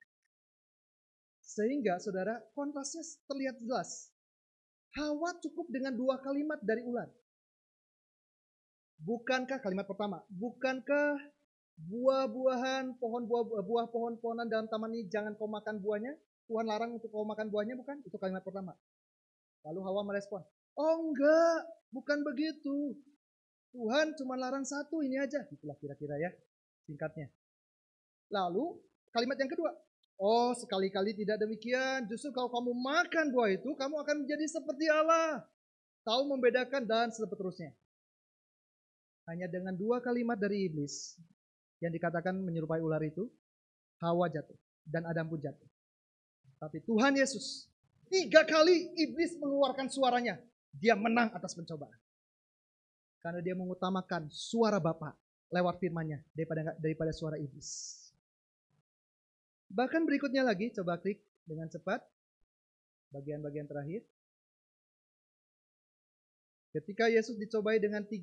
S5: Sehingga saudara, kontrasnya terlihat jelas. Hawa cukup dengan 2 kalimat dari ular. Bukankah kalimat pertama, bukankah buah-buahan, buah pohon-pohonan dalam taman ini jangan kau makan buahnya? Tuhan larang untuk kau makan buahnya, bukan? Itu kalimat pertama. Lalu Hawa merespon, oh enggak, bukan begitu. Tuhan cuma larang 1 ini aja. Itulah kira-kira ya, singkatnya. Lalu kalimat yang kedua, oh sekali-kali tidak demikian. Justru kalau kamu makan buah itu, kamu akan menjadi seperti Allah. Tahu membedakan dan seterusnya. Hanya dengan 2 kalimat dari iblis yang dikatakan menyerupai ular itu, Hawa jatuh dan Adam pun jatuh. Tapi Tuhan Yesus 3 kali iblis mengeluarkan suaranya. Dia menang atas pencobaan. Karena dia mengutamakan suara Bapa lewat firman-Nya daripada suara iblis. Bahkan berikutnya lagi, coba klik dengan cepat. Bagian-bagian terakhir. Ketika Yesus dicobai dengan 3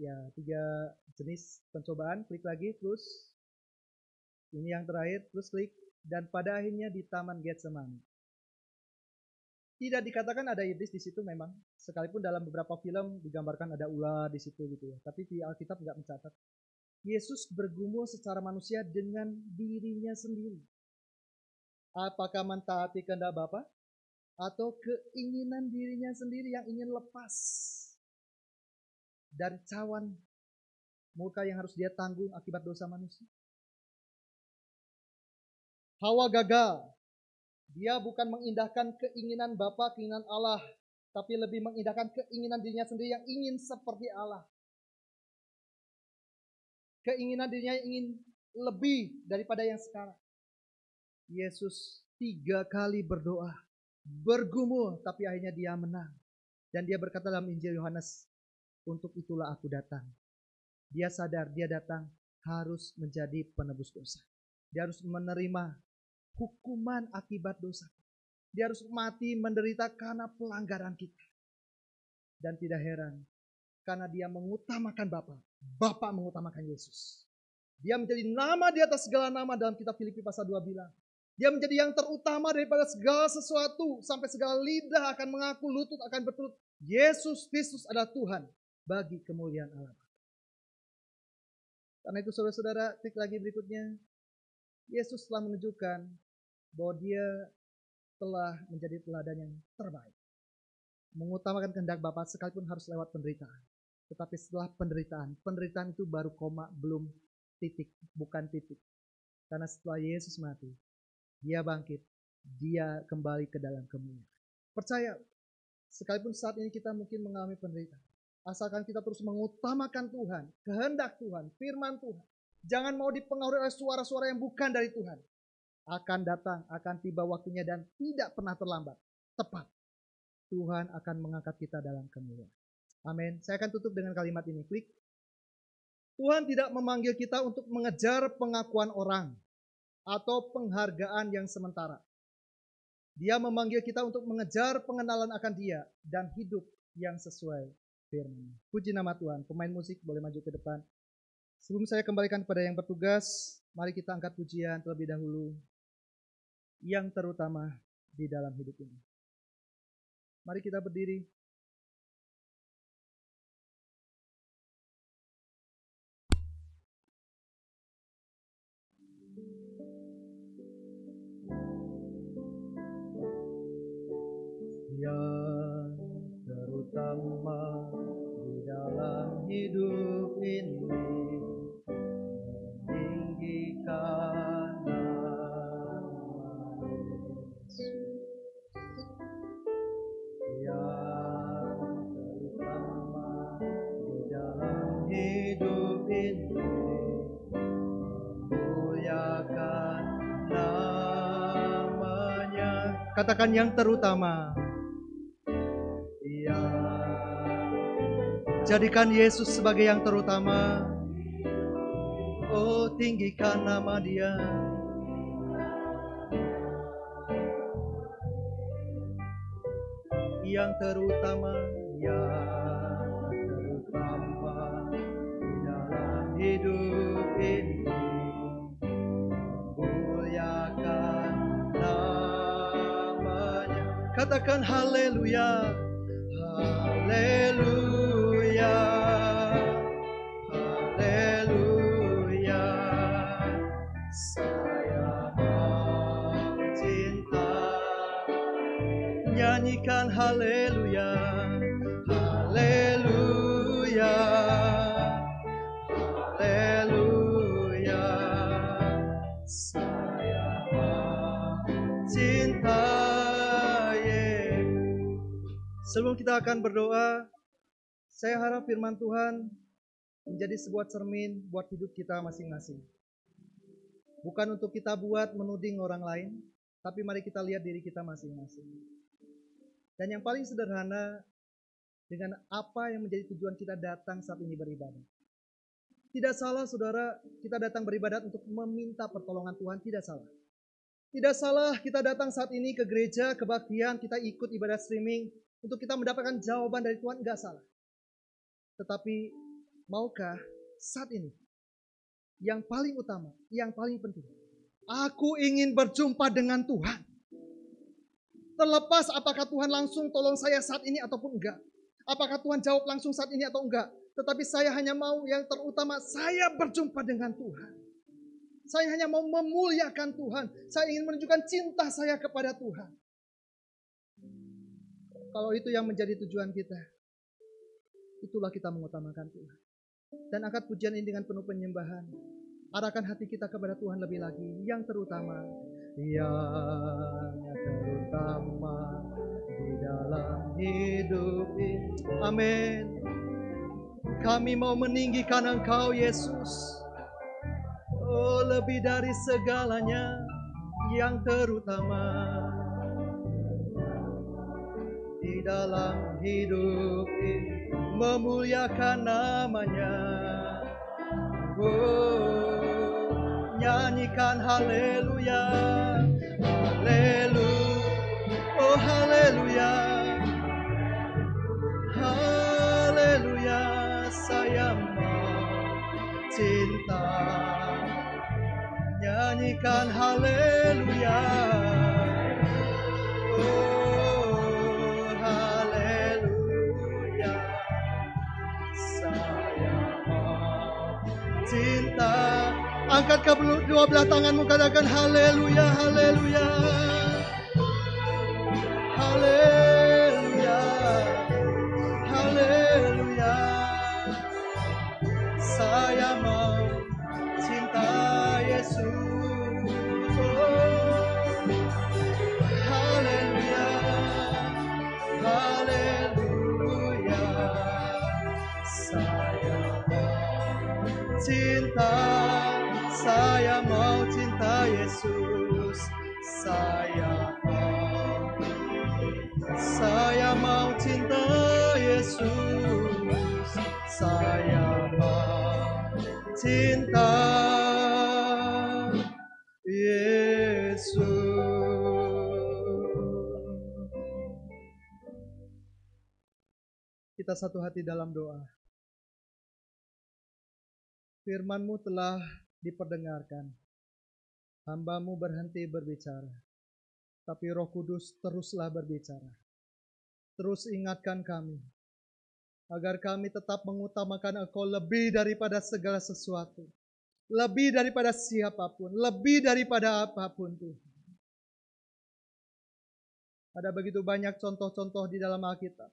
S5: Ya, 3 jenis pencobaan. Klik lagi, terus ini yang terakhir, terus klik. Dan pada akhirnya di Taman Getsemani. Tidak dikatakan ada iblis di situ memang. Sekalipun dalam beberapa film digambarkan ada ular di situ gitu ya. Tapi di Alkitab nggak mencatat. Yesus bergumul secara manusia dengan dirinya sendiri. Apakah mentaati kehendak Bapa? Atau keinginan dirinya sendiri yang ingin lepas dari cawan murka yang harus dia tanggung akibat dosa manusia. Hawa gagal. Dia bukan mengindahkan keinginan Bapa, keinginan Allah, tapi lebih mengindahkan keinginan dirinya sendiri yang ingin seperti Allah. Keinginan dirinya yang ingin lebih daripada yang sekarang. Yesus 3 kali berdoa, bergumul, tapi akhirnya dia menang. Dan dia berkata dalam Injil Yohanes, untuk itulah aku datang. Dia sadar dia datang harus menjadi penebus dosa. Dia harus menerima hukuman akibat dosa. Dia harus mati menderita karena pelanggaran kita. Dan tidak heran, karena dia mengutamakan Bapa. Bapa mengutamakan Yesus. Dia menjadi nama di atas segala nama dalam kitab Filipi pasal 2 bilang. Dia menjadi yang terutama daripada segala sesuatu. Sampai segala lidah akan mengaku, lutut akan berturut. Yesus Kristus adalah Tuhan bagi kemuliaan Allah. Karena itu saudara-saudara, klik lagi berikutnya. Yesus telah menunjukkan bahwa dia telah menjadi teladan yang terbaik. Mengutamakan kehendak Bapa sekalipun harus lewat penderitaan. Tetapi setelah penderitaan itu baru koma, belum titik, bukan titik. Karena setelah Yesus mati, dia bangkit, dia kembali ke dalam kemuliaan. Percaya, sekalipun saat ini kita mungkin mengalami penderitaan, asalkan kita terus mengutamakan Tuhan, kehendak Tuhan, firman Tuhan. Jangan mau dipengaruhi oleh suara-suara yang bukan dari Tuhan. Akan datang, akan tiba waktunya dan tidak pernah terlambat. Tepat. Tuhan akan mengangkat kita dalam kemuliaan. Amin. Saya akan tutup dengan kalimat ini. Klik. Tuhan tidak memanggil kita untuk mengejar pengakuan orang atau penghargaan yang sementara. Dia memanggil kita untuk mengejar pengenalan akan Dia dan hidup yang sesuai firman. Puji nama Tuhan. Pemain musik boleh maju ke depan. Sebelum saya kembalikan kepada yang bertugas, mari kita angkat pujian terlebih dahulu yang terutama di dalam hidup ini. Mari kita berdiri. Yang terutama di dalam hidup ini, meninggikan nama Yesus. Yang terutama di dalam hidup ini, memuliakan namanya. Katakan yang terutama. Jadikan Yesus sebagai yang terutama. Oh, tinggikan nama Dia. Yang terutama, yang terutama di dalam hidup ini, muliakan namanya. Katakan haleluya, haleluya. Haleluya, saya mencintai. Nyanyikan haleluya, haleluya, haleluya, saya mencintai. Sebelum kita akan berdoa, saya harap firman Tuhan menjadi sebuah cermin buat hidup kita masing-masing. Bukan untuk kita buat menuding orang lain, tapi mari kita lihat diri kita masing-masing. Dan yang paling sederhana, dengan apa yang menjadi tujuan kita datang saat ini beribadah. Tidak salah saudara, kita datang beribadat untuk meminta pertolongan Tuhan, tidak salah. Tidak salah kita datang saat ini ke gereja, kebaktian, kita ikut ibadah streaming, untuk kita mendapatkan jawaban dari Tuhan, enggak salah. Tetapi Maukah saat ini yang paling utama, yang paling penting, aku ingin berjumpa dengan Tuhan. Terlepas apakah Tuhan langsung tolong saya saat ini ataupun enggak. Apakah Tuhan jawab langsung saat ini atau enggak. Tetapi saya hanya mau yang terutama, saya berjumpa dengan Tuhan. Saya hanya mau memuliakan Tuhan. Saya ingin menunjukkan cinta saya kepada Tuhan. Kalau itu yang menjadi tujuan kita, itulah kita mengutamakan Tuhan. Dan angkat pujian ini dengan penuh penyembahan. Arahkan hati kita kepada Tuhan lebih lagi. Yang terutama di dalam hidup ini. Amin. Kami mau meninggikan Engkau, Yesus. Oh, lebih dari segalanya, yang terutama di dalam hidup ini, memuliakan namanya. Oh, nyanyikan haleluya, haleluya, oh haleluya, haleluya. Saya mau cinta, nyanyikan haleluya. Oh haleluya, saya mau cinta. Angkat kedua belah tanganmu, katakan haleluya, haleluya, haleluya, haleluya. Saya mau cinta Yesus. Oh, haleluya, haleluya. Saya mau cinta, saya mau cinta Yesus. Saya mau cinta Yesus. Saya mau cinta Yesus. Kita satu hati dalam doa. Firman-Mu telah diperdengarkan. Hamba-Mu berhenti berbicara. Tapi Roh Kudus teruslah berbicara. Terus ingatkan kami. Agar kami tetap mengutamakan Engkau lebih daripada segala sesuatu. Lebih daripada siapapun. Lebih daripada apapun Tuhan. Ada begitu banyak contoh-contoh di dalam Alkitab.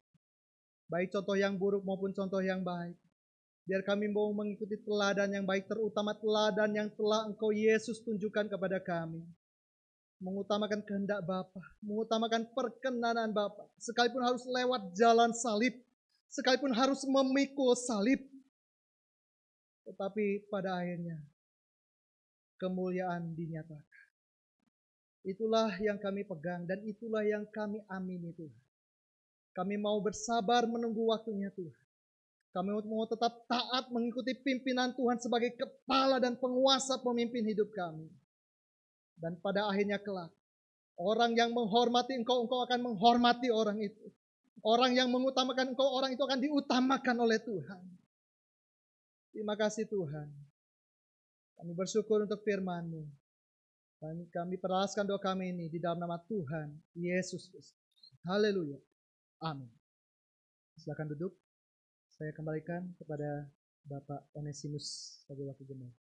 S5: Baik contoh yang buruk maupun contoh yang baik. Biar kami mau mengikuti teladan yang baik, terutama teladan yang telah Engkau Yesus tunjukkan kepada kami. Mengutamakan kehendak Bapa, mengutamakan perkenanan Bapa, sekalipun harus lewat jalan salib, sekalipun harus memikul salib. Tetapi pada akhirnya kemuliaan dinyatakan. Itulah yang kami pegang dan itulah yang kami amini Tuhan. Kami mau bersabar menunggu waktunya Tuhan. Kami mau tetap taat mengikuti pimpinan Tuhan sebagai kepala dan penguasa pemimpin hidup kami. Dan pada akhirnya kelak, orang yang menghormati Engkau, Engkau akan menghormati orang itu. Orang yang mengutamakan Engkau, orang itu akan diutamakan oleh Tuhan. Terima kasih Tuhan. Kami bersyukur untuk firman-Mu. Dan kami peraskan doa kami ini di dalam nama Tuhan Yesus Kristus. Haleluya. Amin. Silakan duduk. Saya kembalikan kepada Bapak Onesimus sebagai wakil jemaat.